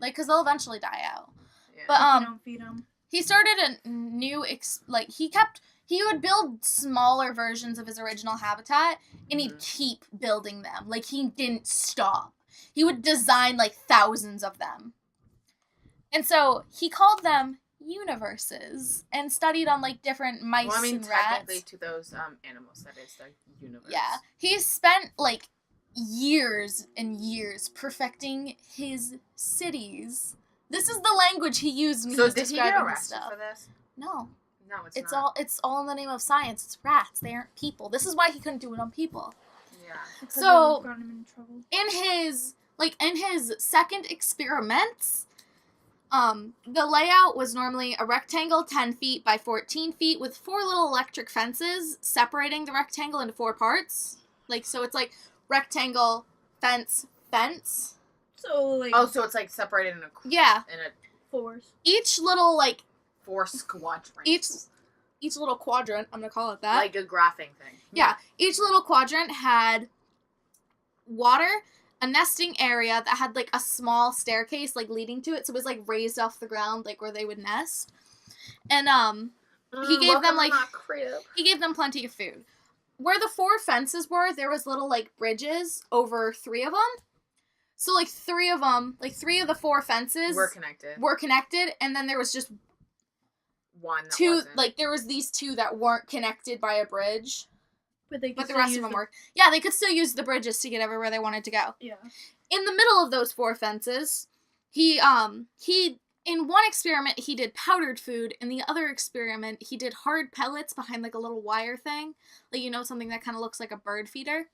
Like, because they'll eventually die out. Yeah. But You don't feed them. he started a new he would build smaller versions of his original habitat, and he'd keep building them. Like, he didn't stop. He would design, like, thousands of them. And so, he called them universes, and studied on, like, different mice well, I mean, and rats. technically, to those animals, that is the universe. Yeah. He spent, like, years and years perfecting his cities. This is the language he used when So he was did he describing get his arrested stuff. for this? No. No, it's It's all in the name of science. It's rats. They aren't people. This is why he couldn't do it on people. Yeah. Because So- it would've gotten him in trouble. In his second experiments, the layout was normally a rectangle 10 feet by 14 feet with 4 little electric fences separating the rectangle into 4 parts. Like, so it's like rectangle, fence, fence. So, like, Oh, so it's like separated in a Yeah. fours. Each little, like, 4 quadrants. each little quadrant, I'm gonna call it that. like a graphing thing. Yeah, each little quadrant had water, a nesting area that had like a small staircase like leading to it, so it was like raised off the ground, like where they would nest. And he gave them, like- he gave them plenty of food. Where the 4 fences were, there was little like bridges over 3 of them. So like 3 of them, like 3 of the 4 fences We're connected. were connected, and then there was just one. That two, wasn't. like, there was these two that weren't connected by a bridge. But the rest of them were. Yeah, they could still use the bridges to get everywhere they wanted to go. Yeah. In the middle of those 4 fences, he in one experiment he did powdered food, in the other experiment he did hard pellets behind like a little wire thing, like, you know, something that kind of looks like a bird feeder.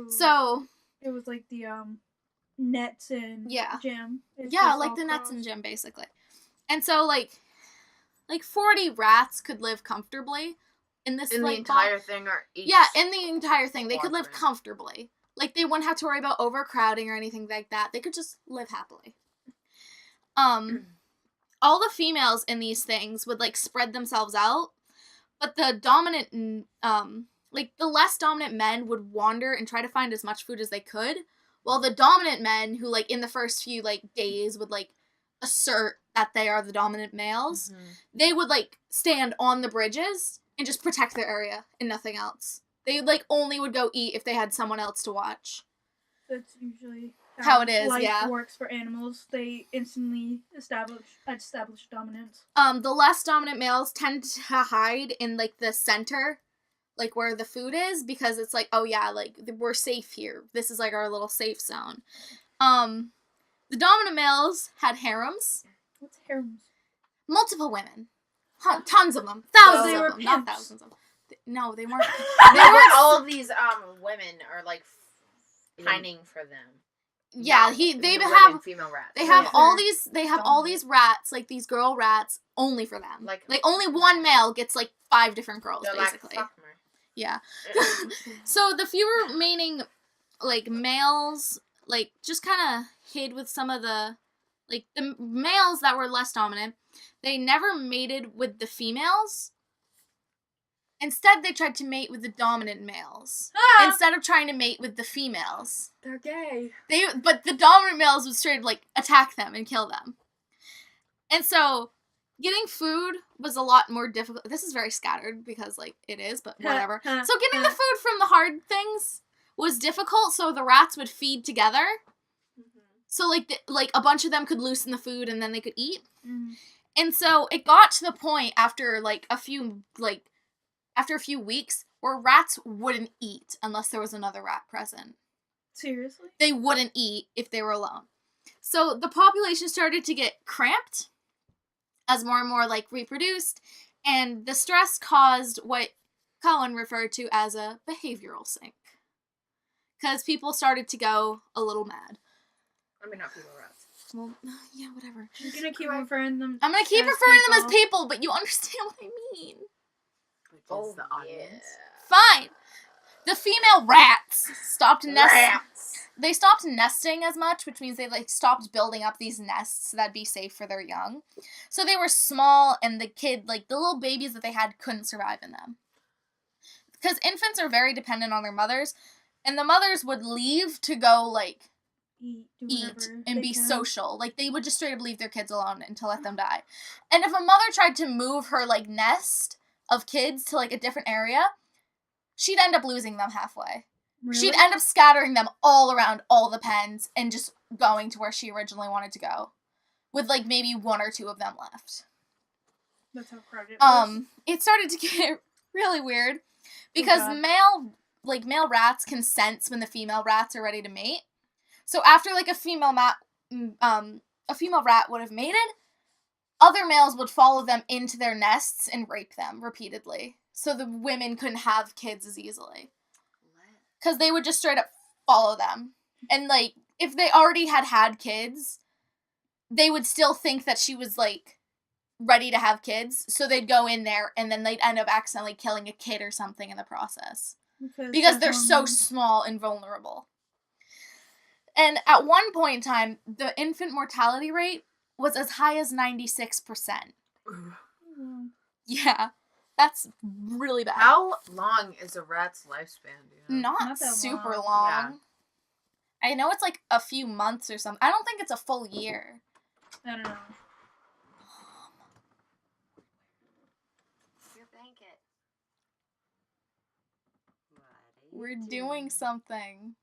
So it was like the nets and jam. It's yeah, just like all the nets crossed. and gym basically. And so like 40 rats could live comfortably in this In like the entire thing, or each? Yeah, in the entire thing. They could live quadrant. comfortably. Like, they wouldn't have to worry about overcrowding or anything like that. They could just live happily. All the females in these things would, like, spread themselves out, but the dominant, like, the less dominant men would wander and try to find as much food as they could, while the dominant men, who, like, in the first few, like, days would, like, assert that they are the dominant males, they would, like, stand on the bridges and just protect their area and nothing else. They, like, only would go eat if they had someone else to watch. That's usually how it is, life works for animals. They instantly establish dominance. The less dominant males tend to hide in, like, the center, like, where the food is, because it's like, oh yeah, like, we're safe here. This is, like, our little safe zone. The dominant males had harems. What's harems? Multiple women. Tons of them. Thousands So of them. Not thousands of them. No, they weren't. All of these women are like pining for them. Yeah, Female rats. They have all these. They have all these rats, like these girl rats, only for them. Like only one male gets like 5 different girls, They're basically. Like, yeah. So the few remaining, like, males, like, just kind of hid with some of the, like, the males that were less dominant. They never mated with the females. Instead, they tried to mate with the dominant males. Instead of trying to mate with the females. They're gay. But the dominant males would straight, like, attack them and kill them. And so, getting food was a lot more difficult. This is very scattered, because, like, it is, but whatever. So getting the food from the hard things was difficult, so the rats would feed together. So, like a bunch of them could loosen the food, and then they could eat. And so, it got to the point after a few weeks where rats wouldn't eat unless there was another rat present. Seriously? They wouldn't eat if they were alone. So the population started to get cramped as more and more, like, reproduced, and the stress caused what Colin referred to as a behavioral sink. Because people started to go a little mad. I mean, not people, rats. Well, yeah, whatever. I'm gonna keep referring them. I'm gonna keep referring them as people, but you understand what I mean. Which is the audience. Fine. The female rats stopped nesting. They stopped nesting as much, which means they, like, stopped building up these nests that'd be safe for their young. So they were small, and the little babies that they had couldn't survive in them. Because infants are very dependent on their mothers, and the mothers would leave to go, like, eat and be social. Like, they would just straight up leave their kids alone and to let them die. And if a mother tried to move her, like, nest of kids to, like, a different area, she'd end up losing them halfway. Really? She'd end up scattering them all around all the pens and just going to where she originally wanted to go, with, like, maybe 1 or 2 of them left. That's how crowded it was. It started to get really weird, because male rats can sense when the female rats are ready to mate. So after, like, a female rat would have mated, other males would follow them into their nests and rape them repeatedly, so the women couldn't have kids as easily. Because they would just straight up follow them. And, like, if they already had kids, they would still think that she was, like, ready to have kids, so they'd go in there, and then they'd end up accidentally killing a kid or something in the process. Because they're so small and vulnerable. And at one point in time, the infant mortality rate was as high as 96%. Yeah. That's really bad. How long is a rat's lifespan? Do you know? Not super long. Yeah. I know it's like a few months or something. I don't think it's a full year. I don't know. Your blanket. We're doing something.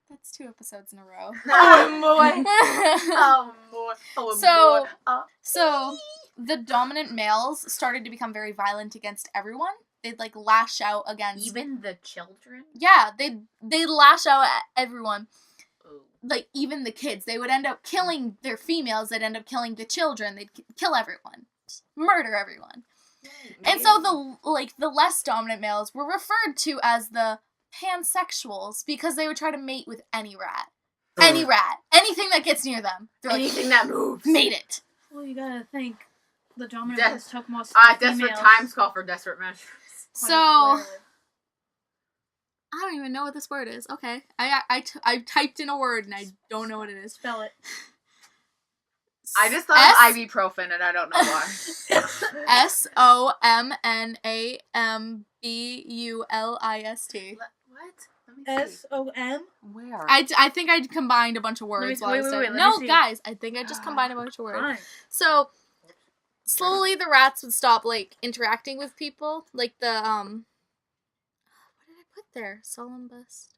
That's 2 episodes in a row. Oh boy. Oh boy. So the dominant males started to become very violent against everyone. They'd like lash out against even the children. Yeah, they'd lash out at everyone. Like even the kids. They would end up killing their females. They'd end up killing the children. They'd kill everyone, murder everyone. And so the less dominant males were referred to as the pansexuals because they would try to mate with any rat. Any rat. Anything that gets near them. Anything that moves. Mate it. Well, you gotta think the dominant males took most desperate times call for desperate measures. So, I don't even know what this word is. Okay. I typed in a word and I don't know what it is. Spell it. I just thought of ibuprofen and I don't know why. SOMNAMBULIST. What? SOM? Where? I think I combined a bunch of words while I was saying. No, guys, I think I just combined a bunch of words. Fine. So, slowly the rats would stop, like, interacting with people. Like the, what did I put there? Solemn bust.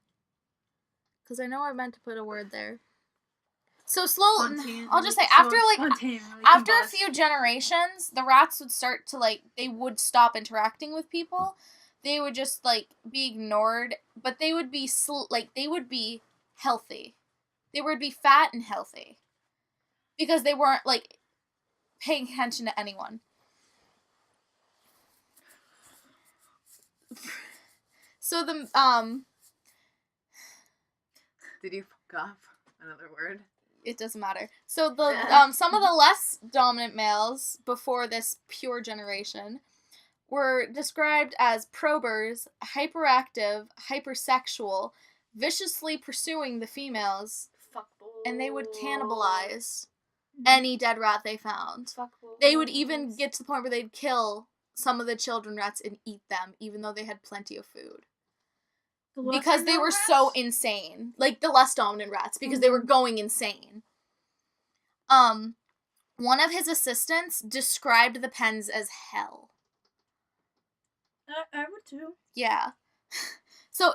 Because I know I meant to put a word there. So slowly, I'll just say, after a few generations, the rats would start to, like, they would stop interacting with people. They would just, like, be ignored, but they would be, they would be healthy. They would be fat and healthy. Because they weren't, like, paying attention to anyone. So the, Did you fuck off? Another word? It doesn't matter. So the, some of the less dominant males before this pure generation were described as probers, hyperactive, hypersexual, viciously pursuing the females, and they would cannibalize any dead rat they found. They would even get to the point where they'd kill some of the children rats and eat them, even though they had plenty of food. Because they were so insane. Like, the less dominant rats, because they were going insane. One of his assistants described the pens as hell. I would too. Yeah. So,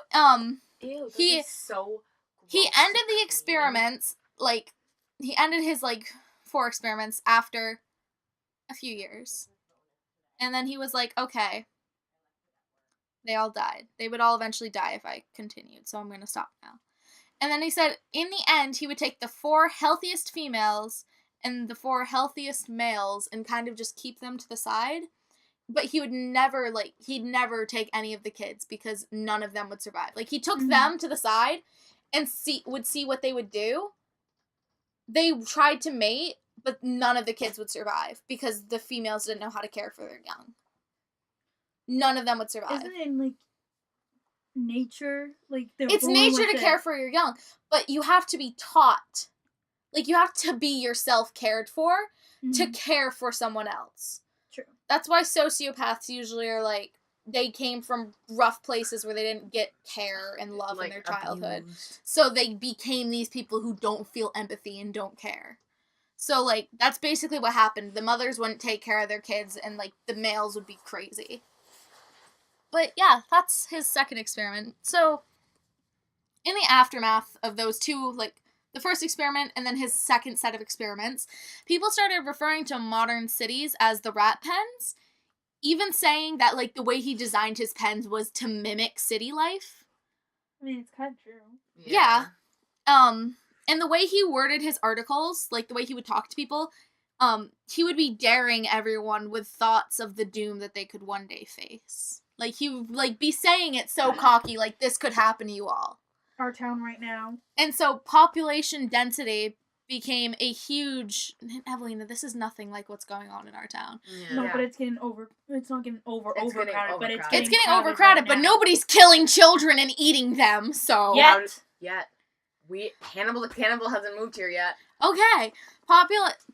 Ew, he ended the experiments, like, he ended his, like, 4 experiments after a few years. And then he was like, okay, they all died. They would all eventually die if I continued, so I'm going to stop now. And then he said, in the end, he would take the 4 healthiest females and the 4 healthiest males and kind of just keep them to the side. But he would never, like, he'd never take any of the kids because none of them would survive. Like, he took them to the side and would see what they would do. They tried to mate, but none of the kids would survive because the females didn't know how to care for their young. None of them would survive. Isn't it in, like, nature? Like, it's nature to care for your young, but you have to be taught. Like, you have to be yourself cared for to care for someone else. True. That's why sociopaths usually are, like, they came from rough places where they didn't get care and love in their childhood. Abused. So they became these people who don't feel empathy and don't care. So, like, that's basically what happened. The mothers wouldn't take care of their kids, and, like, the males would be crazy. But, yeah, that's his second experiment. So, in the aftermath of those 2, like, the first experiment and then his second set of experiments, people started referring to modern cities as the rat pens, even saying that, like, the way he designed his pens was to mimic city life. I mean, it's kind of true. Yeah. And the way he worded his articles, like, the way he would talk to people, he would be daring everyone with thoughts of the doom that they could one day face. Like, he would, like, be saying it so cocky, like, this could happen to you all. Our town right now. And so population density became a huge... Evelina, this is nothing like what's going on in our town. Yeah. No, but it's getting it's not getting overcrowded, but it's getting right overcrowded, but nobody's killing children and eating them, so... Yet. Hannibal the Cannibal hasn't moved here yet. Okay.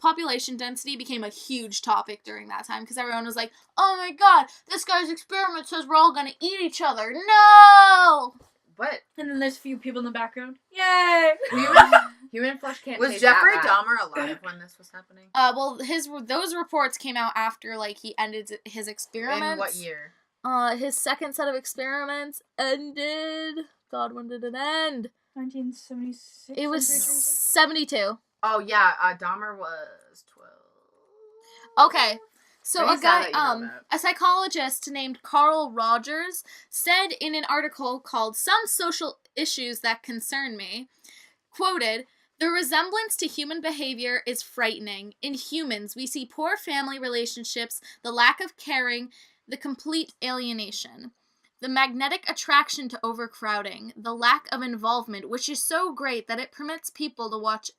Population density became a huge topic during that time, because everyone was like, oh my god, this guy's experiment says we're all gonna eat each other. No! But and then there's a few people in the background. Yay! Human flesh can't. Was taste Jeffrey that bad. Dahmer alive when this was happening? Well, those reports came out after, like, he ended his experiments. In what year? His second set of experiments ended... God, when did it end? 1976. It was 72. Oh yeah, Dahmer was 12. Okay. So Pretty a sad guy, that you know that. a psychologist named Carl Rogers said in an article called "Some Social Issues That Concern Me," quoted, "The resemblance to human behavior is frightening. In humans, we see poor family relationships, the lack of caring, the complete alienation. The magnetic attraction to overcrowding, the lack of involvement, which is so great that it permits people to watch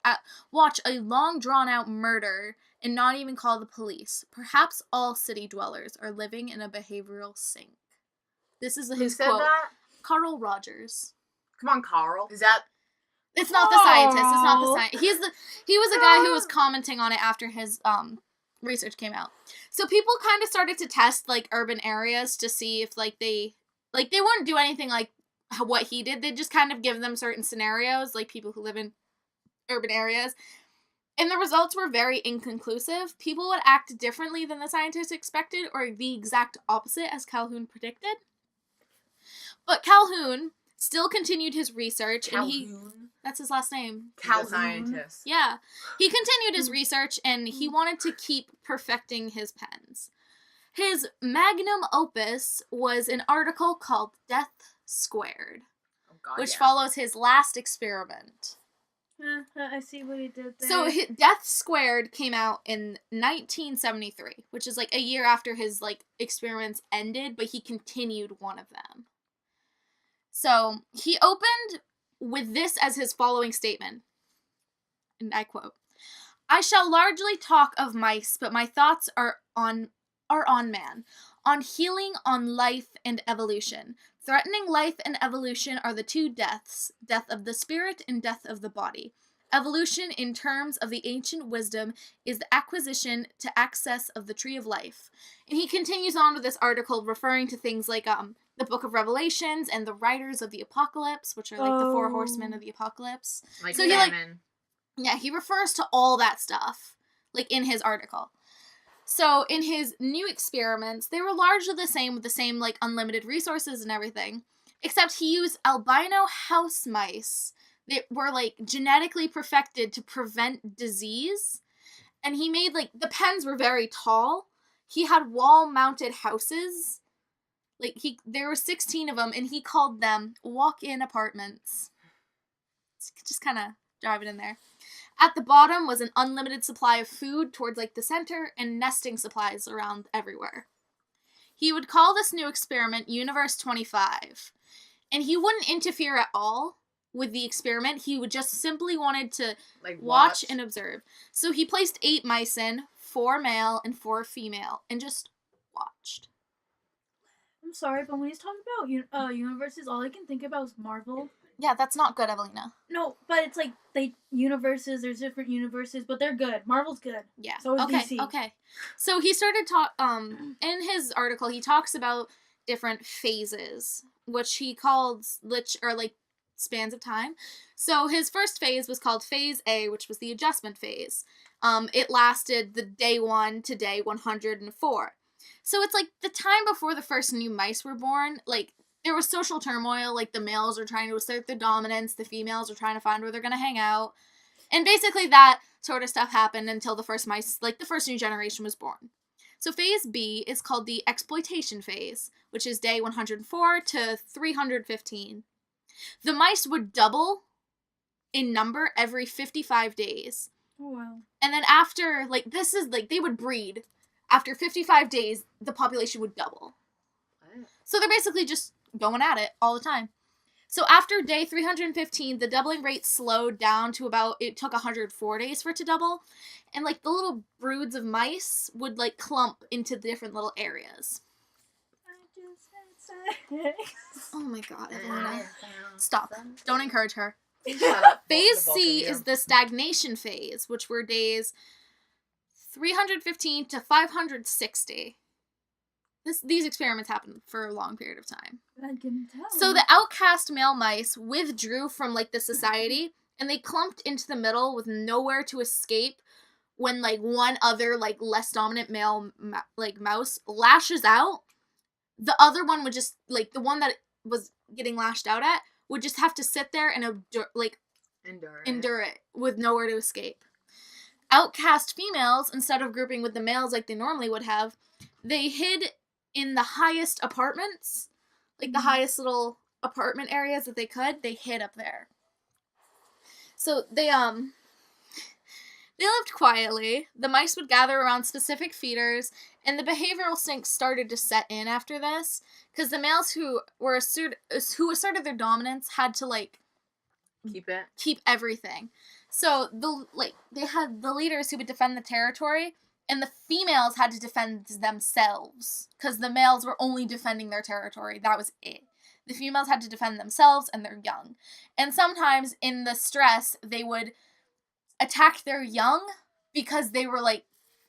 a long drawn-out murder and not even call the police. Perhaps all city dwellers are living in a behavioral sink." This is Who his said quote. that? Carl Rogers. Come on, Carl. Is that? It's not the scientist. It's not the Oh. scientist. He was a guy who was commenting on it after his research came out. So people kind of started to test like urban areas to see if they wouldn't do anything like what he did. They'd just kind of give them certain scenarios, like people who live in urban areas. And the results were very inconclusive. People would act differently than the scientists expected, or the exact opposite as Calhoun predicted. But Calhoun still continued his research, and that's his last name. Calhoun. Scientist. Yeah. He continued his research, and he wanted to keep perfecting his pens. His magnum opus was an article called Death Squared, which follows his last experiment. I see what he did there. So Death Squared came out in 1973, which is like a year after his like experiments ended, but he continued one of them. So he opened with this as his following statement, and I quote, "I shall largely talk of mice, but my thoughts are on man, on healing, on life and evolution. Threatening life and evolution are the two deaths, death of the spirit and death of the body. Evolution, in terms of the ancient wisdom, is the acquisition to access of the tree of life." And he continues on with this article referring to things like the Book of Revelations and the Riders of the Apocalypse, which are like the four horsemen of the apocalypse. Like so famine. he refers to all that stuff like in his article. So in his new experiments, they were largely the same with the same like unlimited resources and everything, except he used albino house mice that were like genetically perfected to prevent disease. And he made like the pens were very tall. He had wall-mounted houses. Like there were 16 of them, and he called them walk-in apartments. Just kind of drive it in there. At the bottom was an unlimited supply of food towards like the center and nesting supplies around everywhere. He would call this new experiment Universe 25. And he wouldn't interfere at all with the experiment. He would just simply wanted to like watch and observe. So he placed 8 mice in, 4 male and 4 female, and just watched. I'm sorry, but when he's talking about universes, all I can think about is Marvel. Yeah, that's not good, Evelina. No, but it's like universes. There's different universes, but they're good. Marvel's good. Yeah. So is DC. Okay. So he started in his article, he talks about different phases, which are like spans of time. So his first phase was called Phase A, which was the adjustment phase. It lasted the day 1 to day 104. So it's like the time before the first new mice were born, like there was social turmoil, like the males are trying to assert their dominance, the females are trying to find where they're going to hang out. And basically that sort of stuff happened until the first mice, like the first new generation was born. So Phase B is called the exploitation phase, which is day 104 to 315. The mice would double in number every 55 days. Oh, wow. And then after, like, this is, like, they would breed. After 55 days, the population would double. So they're basically just going at it all the time. So after day 315, the doubling rate slowed down to it took 104 days for it to double. And, like, the little broods of mice would, like, clump into the different little areas. Oh my god, Evelina. Stop. Don't encourage her. Phase C is the stagnation phase, which were days 315 to 560. These experiments happened for a long period of time. I can tell. So the outcast male mice withdrew from like the society, and they clumped into the middle with nowhere to escape when like one other like less dominant male mouse lashes out. The other one would just like the one that was getting lashed out at would just have to sit there and endure it with nowhere to escape. outcast females, instead of grouping with the males like they normally would have, they hid in the highest apartments, like the highest little apartment areas that they could. They hid up there. So they lived quietly. The mice would gather around specific feeders, and the behavioral sinks started to set in after this, because the males who asserted their dominance had to like keep everything. So they had the leaders who would defend the territory, and the females had to defend themselves, because the males were only defending their territory. That was it. The females had to defend themselves and their young. And sometimes in the stress, they would attack their young because they were like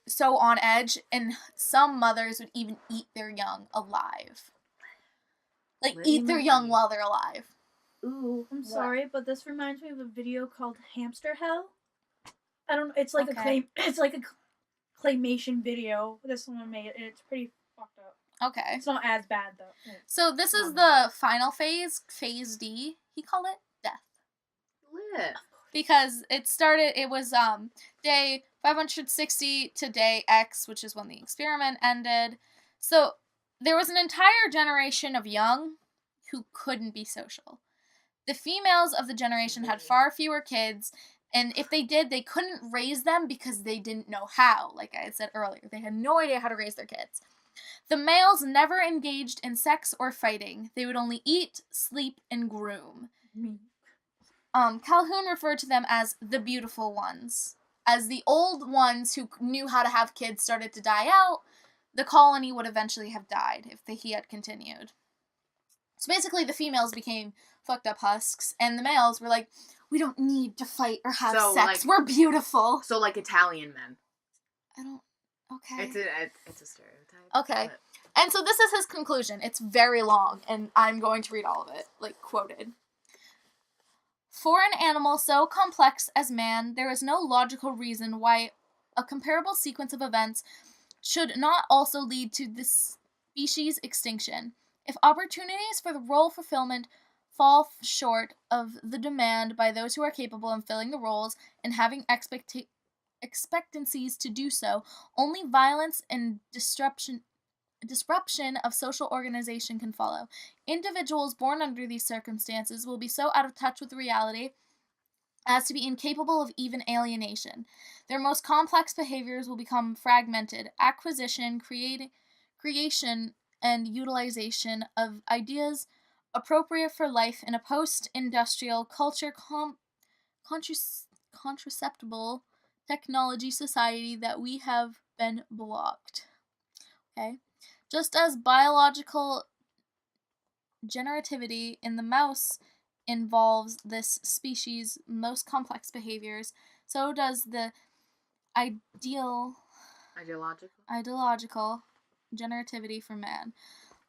so on edge, and some mothers would even eat their young alive. Like eat their young while they're alive. Ooh, I'm sorry, but this reminds me of a video called Hamster Hell. I don't know, it's like it's like a claymation video this one made, and it's pretty fucked up. Okay. It's not as bad though. So this is the final phase, phase D, he called it, death. Lit. Because it was day 560 to day X, which is when the experiment ended. So there was an entire generation of young who couldn't be social. The females of the generation had far fewer kids, and if they did, they couldn't raise them because they didn't know how, like I had said earlier. They had no idea how to raise their kids. The males never engaged in sex or fighting. They would only eat, sleep, and groom. Calhoun referred to them as the beautiful ones. As the old ones who knew how to have kids started to die out, the colony would eventually have died if he had continued. So basically the females became fucked up husks, and the males were like, we don't need to fight or have sex. We're beautiful. So like Italian men. Okay. It's a stereotype. Okay. And so this is his conclusion. It's very long, and I'm going to read all of it, like quoted. For an animal so complex as man, there is no logical reason why a comparable sequence of events should not also lead to this species' extinction. If opportunities for the role fulfillment fall short of the demand by those who are capable of filling the roles and having expectancies to do so, only violence and disruption of social organization can follow. Individuals born under these circumstances will be so out of touch with reality as to be incapable of even alienation. Their most complex behaviors will become fragmented. Acquisition, creation, and utilization of ideas appropriate for life in a post-industrial culture contraceptible technology society that we have been blocked. Okay? Just as biological generativity in the mouse involves this species' most complex behaviors, so does the ideological generativity for man.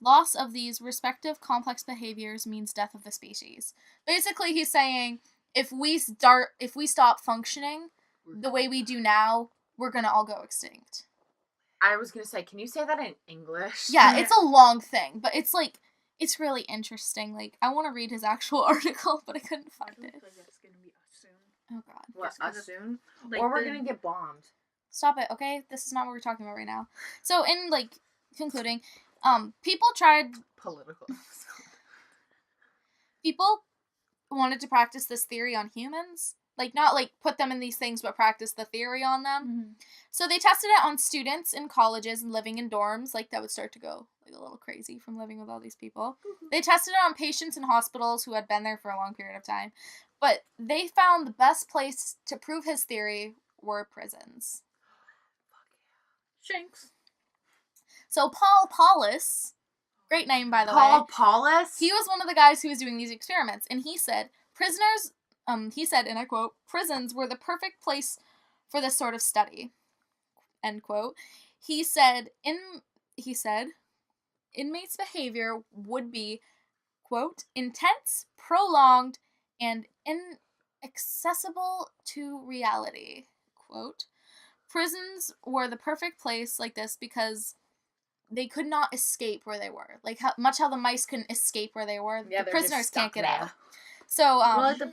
Loss of these respective complex behaviors means death of the species. Basically, he's saying if we stop functioning the way we do now, we're gonna all go extinct. I was gonna say, can you say that in English? Yeah, it's a long thing, but it's really interesting. Like, I want to read his actual article, but I couldn't find it. That's gonna be us soon. Oh god. What, us soon? Like or we're gonna get bombed. Stop it, okay? This is not what we're talking about right now. So, in, concluding, people tried... Political. People wanted to practice this theory on humans. Not, put them in these things, but practice the theory on them. Mm-hmm. So they tested it on students in colleges and living in dorms. That would start to go, a little crazy from living with all these people. Mm-hmm. They tested it on patients in hospitals who had been there for a long period of time. But they found the best place to prove his theory were prisons. Shanks. So Paul Paulus, great name, by the way. Paul Paulus? He was one of the guys who was doing these experiments, and he said, he said, and I quote, prisons were the perfect place for this sort of study, end quote. He said, inmates' behavior would be, quote, intense, prolonged, and inaccessible to reality, quote. Prisons were the perfect place like this because they could not escape where they were. How the mice couldn't escape where they were, yeah, the prisoners can't get there. out. So, well, the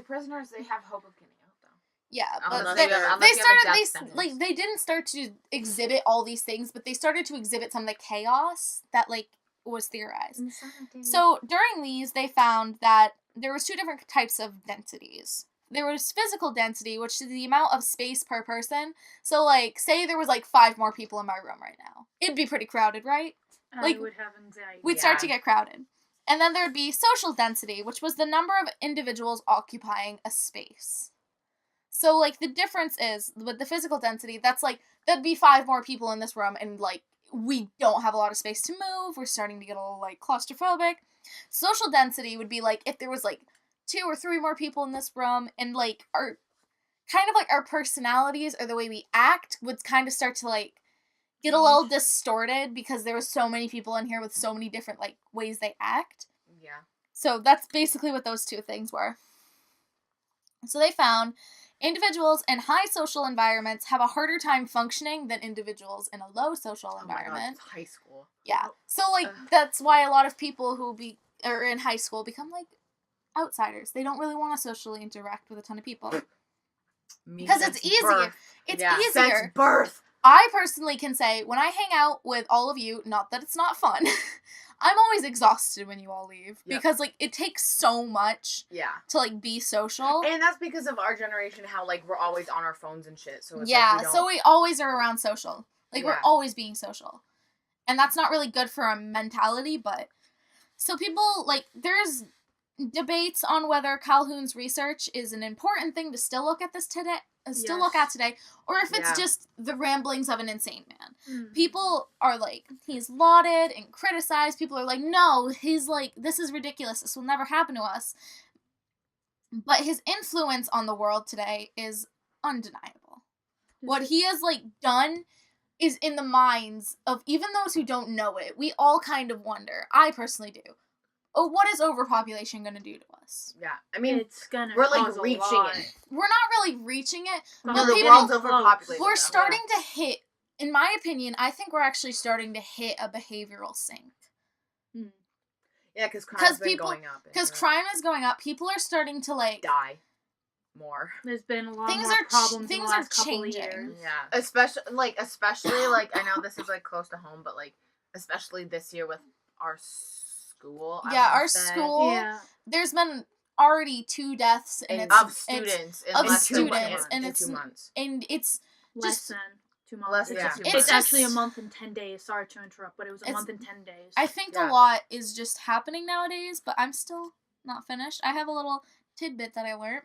prisoners, they have hope of getting out, though. Yeah, but Unless they, you have- they unless you have a started, death sentence. like, they didn't start to exhibit all these things, but they started to exhibit some of the chaos that, like, was theorized. So, during these, they found that there was 2 different types of densities. There was physical density, which is the amount of space per person. So, like, say there was, like, 5 more people in my room right now. It'd be pretty crowded, right? I would have anxiety. We'd start to get crowded. And then there'd be social density, which was the number of individuals occupying a space. So, like, the difference is, with the physical density, that's, like, there'd be 5 more people in this room, and, like, we don't have a lot of space to move, we're starting to get a little, like, claustrophobic. Social density would be, like, if there was, like, 2 or 3 more people in this room, and, like, our, kind of, like, our personalities, or the way we act, would kind of start to, like, get a little distorted, because there was so many people in here with so many different, like, ways they act. Yeah. So, that's basically what those 2 things were. So, they found individuals in high social environments have a harder time functioning than individuals in a low social environment. Oh my God, it's high school. Yeah. So, like, that's why a lot of people who are in high school become, like, outsiders. They don't really want to socially interact with a ton of people. Because it's easier. Birth. It's Since easier. birth. I personally can say, when I hang out with all of you, not that it's not fun, I'm always exhausted when you all leave. Yep. Because, like, it takes so much to, like, be social. And that's because of our generation, how, like, we're always on our phones and shit. So it's yeah, like so we always are around social. Like, we're Yeah. always being social. And that's not really good for our mentality, but... So people, like, there's debates on whether Calhoun's research is an important thing to still look at today, or if it's just the ramblings of an insane man. Mm. People are like, he's lauded and criticized. People are like, no, he's like, this is ridiculous. This will never happen to us. But his influence on the world today is undeniable. What he has, like, done is in the minds of even those who don't know it. We all kind of wonder. I personally do. Oh, what is overpopulation going to do to us? Yeah, I mean, it's gonna we're, like, cause a reaching lot. it. We're not really reaching it. But No, the people- world's overpopulated. We're though. starting to hit, in my opinion, I think we're actually starting to hit a behavioral sink. Yeah, because crime's been people- going up. Because crime is going up. People are starting to, like... die more. There's been a lot Things more are problems in things the are last couple of changing. years. Yeah, especially like I know this is like close to home, but like especially this year with our school. I Yeah, wanna our say. school. Yeah. There's been already 2 deaths, and And it's... of students in of less than students, 2 and months. it's- 2 months. And it's... Less Just- than 2 months. Less than it's 2 it's months. actually a just- month and 10 days. Sorry to interrupt, but it was a It's- month and 10 days. I think Yeah. a lot is just happening nowadays, but I'm still not finished. I have a little tidbit that I learned.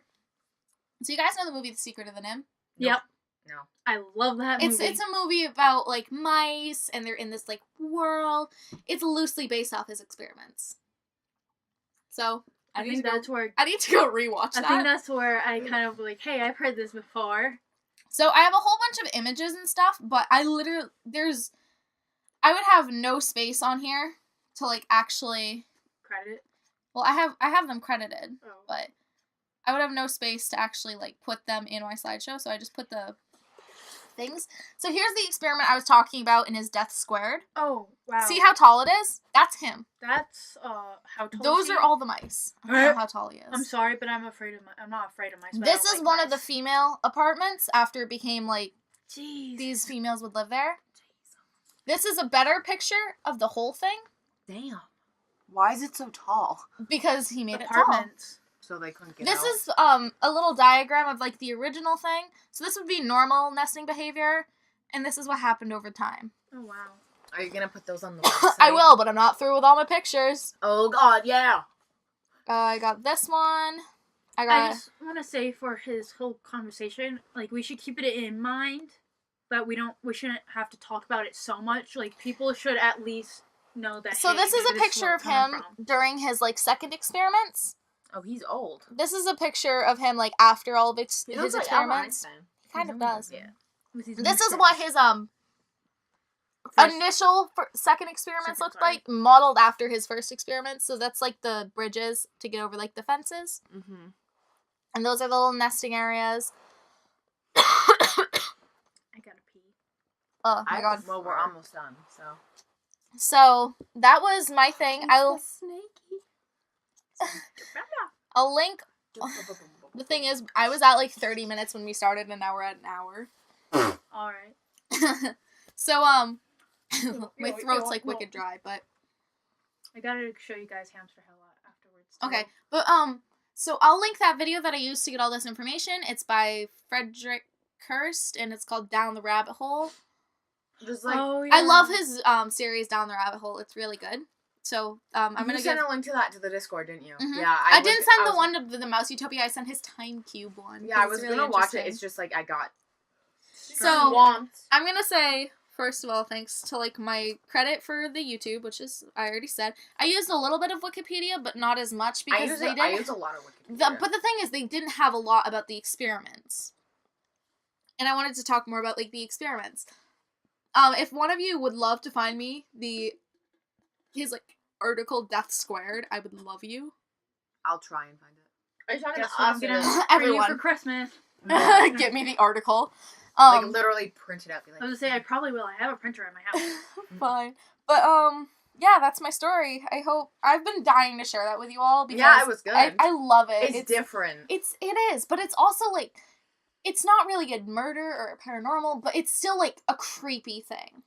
So you guys know the movie The Secret of the Nim? Yep. No. I love that movie. It's a movie about, like, mice, and they're in this, like, world. It's loosely based off his experiments. So, I think that's where I need to go rewatch I that. think that's where I kind of like, hey, I've heard this before. So I have a whole bunch of images and stuff, but I literally I would have no space on here to, like, actually. Credit. Well, I have them credited, Oh. but I would have no space to actually, like, put them in my slideshow, so I just put the things. So here's the experiment I was talking about in his Death Squared. Oh, wow. See how tall it is? That's him. That's how tall Those is he? are all the mice. I don't know how tall he is. I'm sorry, but I'm not afraid of mice. But This I is like one of the mice. female apartments after it became, like, Jeez. these females would live there. This is a better picture of the whole thing Damn. Why is it so tall? because he made it tall. apartments. So they couldn't get This out. is a little diagram of, like, the original thing. So this would be normal nesting behavior, and this is what happened over time. Oh wow. Are you gonna put those on the website? I will, but I'm not through with all my pictures. Oh God, yeah. I got this one. I I got... just want to say for his whole conversation, like we should keep it in mind, but we shouldn't have to talk about it so much. Like people should at least know that. So hey, this is a where picture of it's coming him from. during his, like, second experiments. Oh, he's old. This is a picture of him, like, after all of his He looks like Albert experiments. Einstein. He kind of does. Yeah. With his This is mustache. what his First- initial second experiments Second, looked sorry. like, modeled after his first experiments. So that's, like, the bridges to get over, like, the fences. Mm-hmm. And those are the little nesting areas. I gotta pee. Oh my god. Well, we're almost done, so. So that was my thing. I'll link The thing is, I was at like 30 minutes when we started, and now we're at an hour. All right. So, my throat's like wicked dry, but. I gotta show you guys Hamster Hell afterwards. Okay, but, so I'll link that video that I used to get all this information. It's by Frederick Kirst, and it's called Down the Rabbit Hole. Just like, I love his, series Down the Rabbit Hole. It's really good. So, I'm gonna you sent a link to that to the Discord, didn't you? Mhm. Yeah. I didn't send the one to the Mouse Utopia. I sent his Time Cube one. Yeah, I was really gonna watch it. interesting. It's just like I got So, swamped. I'm gonna say, first of all, thanks to, like, my credit for the YouTube, which is, I already said. I used a little bit of Wikipedia, but not as much because I use a lot of Wikipedia. But the thing is, they didn't have a lot about the experiments. And I wanted to talk more about, like, the experiments. If one of you would love to find me his, like, article Death Squared, I would love you. I'll try and find it. Are you talking Guess to what us? I'm gonna or- for you Everyone. for Christmas. Get me the article. like literally print it out. Be like, I was gonna say I probably will. I have a printer at my house. Fine. But, yeah, that's my story. I've been dying to share that with you all because yeah, it was good. I love it. it's different. It is, but it's also, like, it's not really a murder or a paranormal, but it's still, like, a creepy thing.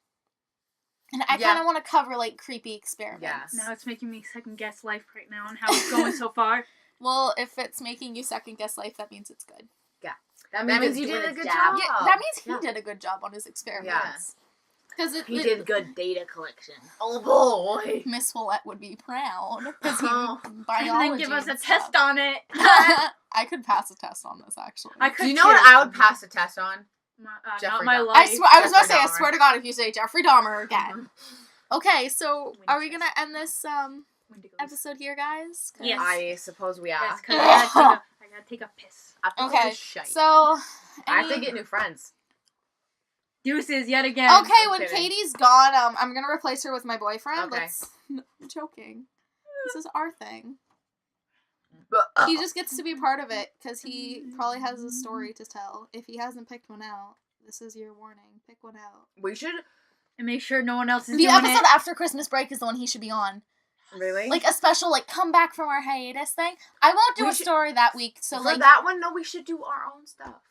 And I Yeah. kind of want to cover, like, creepy experiments. Yes. Now it's making me second guess life right now and how it's going so far. Well, if it's making you second guess life, that means it's good. That means it's you doing did a its good job. job. Yeah, that means he Yeah. did a good job on his experiments. Because He did good data collection. Oh boy. Miss Willette would be proud because he Oh. biology And then give us a and test stuff. on it. I could pass a test on this, actually. I could Do you know what too. I would pass a test on? Not Jeffrey my Dahmer. life. I was about to Jeffrey say, I Dahmer. swear to God, if you say Jeffrey Dahmer again. Mm-hmm. Okay, so are we Windy gonna end this Wendigos. episode here, guys? 'Cause- Yes. I suppose we are. Yes, because I gotta take a piss. I feel Okay, like shite. so I have to any- get new friends. Deuces yet again. Okay, I'm when kidding. Katie's gone, I'm gonna replace her with my boyfriend. Okay. I'm joking. This is our thing. But, He just gets to be part of it because he probably has a story to tell. If he hasn't picked one out, this is your warning. Pick one out. we should And make sure no one else is The doing episode it. after Christmas break is the one he should be on. really Like a special, like, come back from our hiatus thing. I won't do We a should- story that week, so for like. that one. No, we should do our own stuff.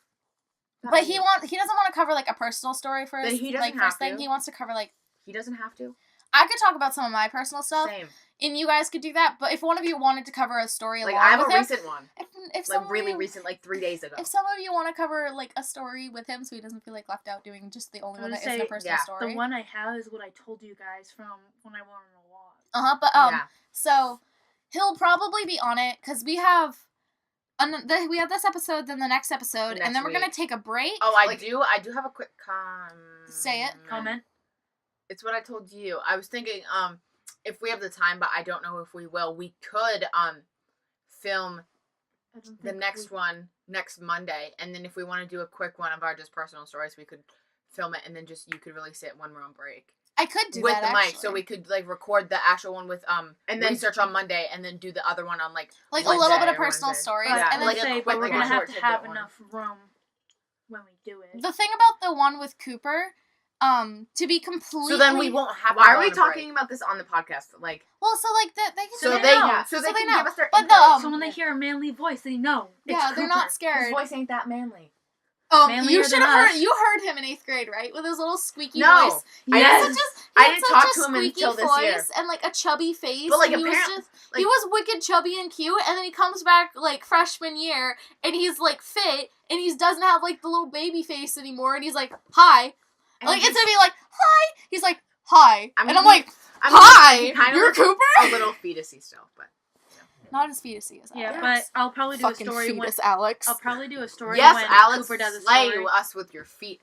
But he doesn't want to cover like a personal story first. Then he doesn't like have first thing. to. He wants to cover like. He doesn't have to. I could talk about some of my personal stuff, Same. and you guys could do that. But if one of you wanted to cover a story Like along I have with a him, recent one. if some Like of really you, recent, like 3 days ago. if some of you want to cover like a story with him, so he doesn't feel like left out doing just the only I one was that gonna isn't a say, personal yeah, story. The one I have is what I told you guys from when I went on a walk. But Yeah. so he'll probably be on it because we have. We have this episode, then the next episode, Next and then we're gonna week. take a break. Oh, I do have a quick Say it. Comment. It's what I told you. I was thinking, if we have the time, but I don't know if we will. We could, film I don't the think next one next Monday, and then if we want to do a quick one of our just personal stories, we could film it, and then just you could release it when we're on break I could do with that the mic, actually. so we could like record the actual one with and then Re- research on Monday, and then do the other one on like like a Wednesday little bit of or personal Wednesday. stories, But Yeah, and then like a say, quick, but we're like, gonna a have short to tidbit have one. enough room when we do it. the thing about the one with Cooper, to be completely. So then we won't have. Why to are go we on a talking break. about this on the podcast? Like, Well, so like they can. So they they know. so they they can know. give us their But input. So when they hear a manly voice, they know. It's Yeah, they're not Cooper. scared. His voice ain't that manly. manlier You than should have heard. us. You heard him in 8th grade, right? With his little squeaky No. voice. I Yes. didn't- He I had didn't such talk a to him squeaky until this voice year. and like a chubby face. But, like, and he was apparent- just like- he was wicked chubby and cute, and then he comes back like freshman year, and he's like fit, and he doesn't have like the little baby face anymore, and he's like, "Hi," And like he's- instead of being like, "Hi," he's like, "Hi," I mean, and I'm he- like, I mean, "Hi, he kinda you're looks Cooper." a little fetusy still, but Not as fetusy as Yeah, Alex. but I'll probably do Fucking a story when fetus, Alex. I'll probably do a story yes, when Alex, Cooper does a slay story. us with your feet.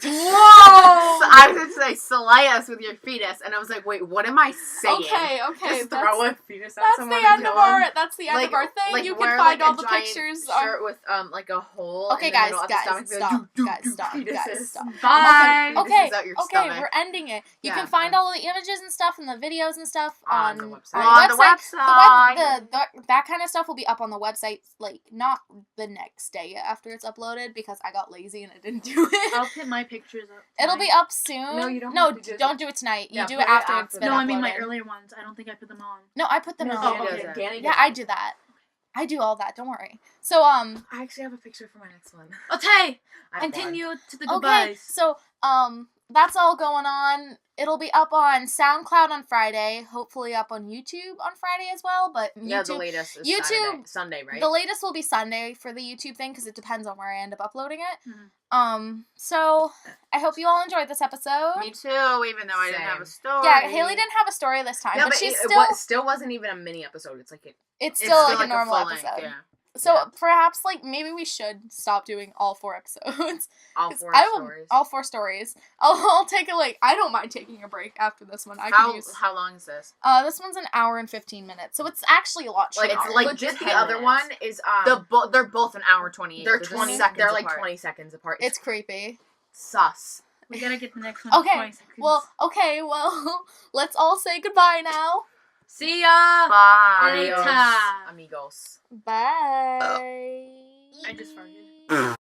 Whoa! I was gonna say slay us with your fetus, and I was like, wait, what am I saying? Okay, Just throw a fetus at That's someone the and end of kill 'em? our. That's the end of our thing. Like you can wear, find like, all a the giant pictures. on- shirt with like a hole. Okay, in the guys, middle of the guys, stomach, be like, stop, "Do, guys, do, stop, fetuses." guys, stop. Bye. Fetuses Okay, out your okay, stomach. we're ending it. You Yeah, can find fine. all the images and stuff and the videos and stuff on the website. our On the website. website. That kind of stuff will be up on the website, like not the next day after it's uploaded because I got lazy and I didn't do it. I'll put my pictures up. It'll be tonight. up soon. No, you don't No, have to do don't do it tonight. You Yeah, do put it it after it's after been No, I mean my uploaded. earlier ones. I don't think I put them on. No, I put them No, on. Oh, Danny okay. does it. Danny Yeah, does I it. do that. I do all that. Don't worry. So I actually have a picture for my next one. Okay, I have continue to the okay. goodbyes. So that's all going on. It'll be up on SoundCloud on Friday. Hopefully up on YouTube on Friday as well. But YouTube, Yeah, the latest is Sunday, right? The latest will be Sunday for the YouTube thing because it depends on where I end up uploading it. Mhm. So I hope you all enjoyed this episode. Me too, even though I didn't have a Same. story. Yeah, Haley didn't have a story this time, Yeah, but but she's it still wasn't even a mini episode. It's like it's still like a normal full episode. length, yeah. So Yeah. perhaps like maybe we should stop doing all 4 episodes. All 'Cause 4 I will, stories. all 4 stories. I'll take I don't mind taking a break after this one. How long is this? This one's an hour and 15 minutes, so it's actually a lot shorter. Like it's like just the 10 other minutes. one is they're both an hour 28. They're just 20 seconds They're like apart. 20 seconds apart. It's creepy. sus. We gotta get the next one. Okay, In 20 seconds. Well, let's all say goodbye now. See ya. Bye. Later. Amigos. Bye. I just farted.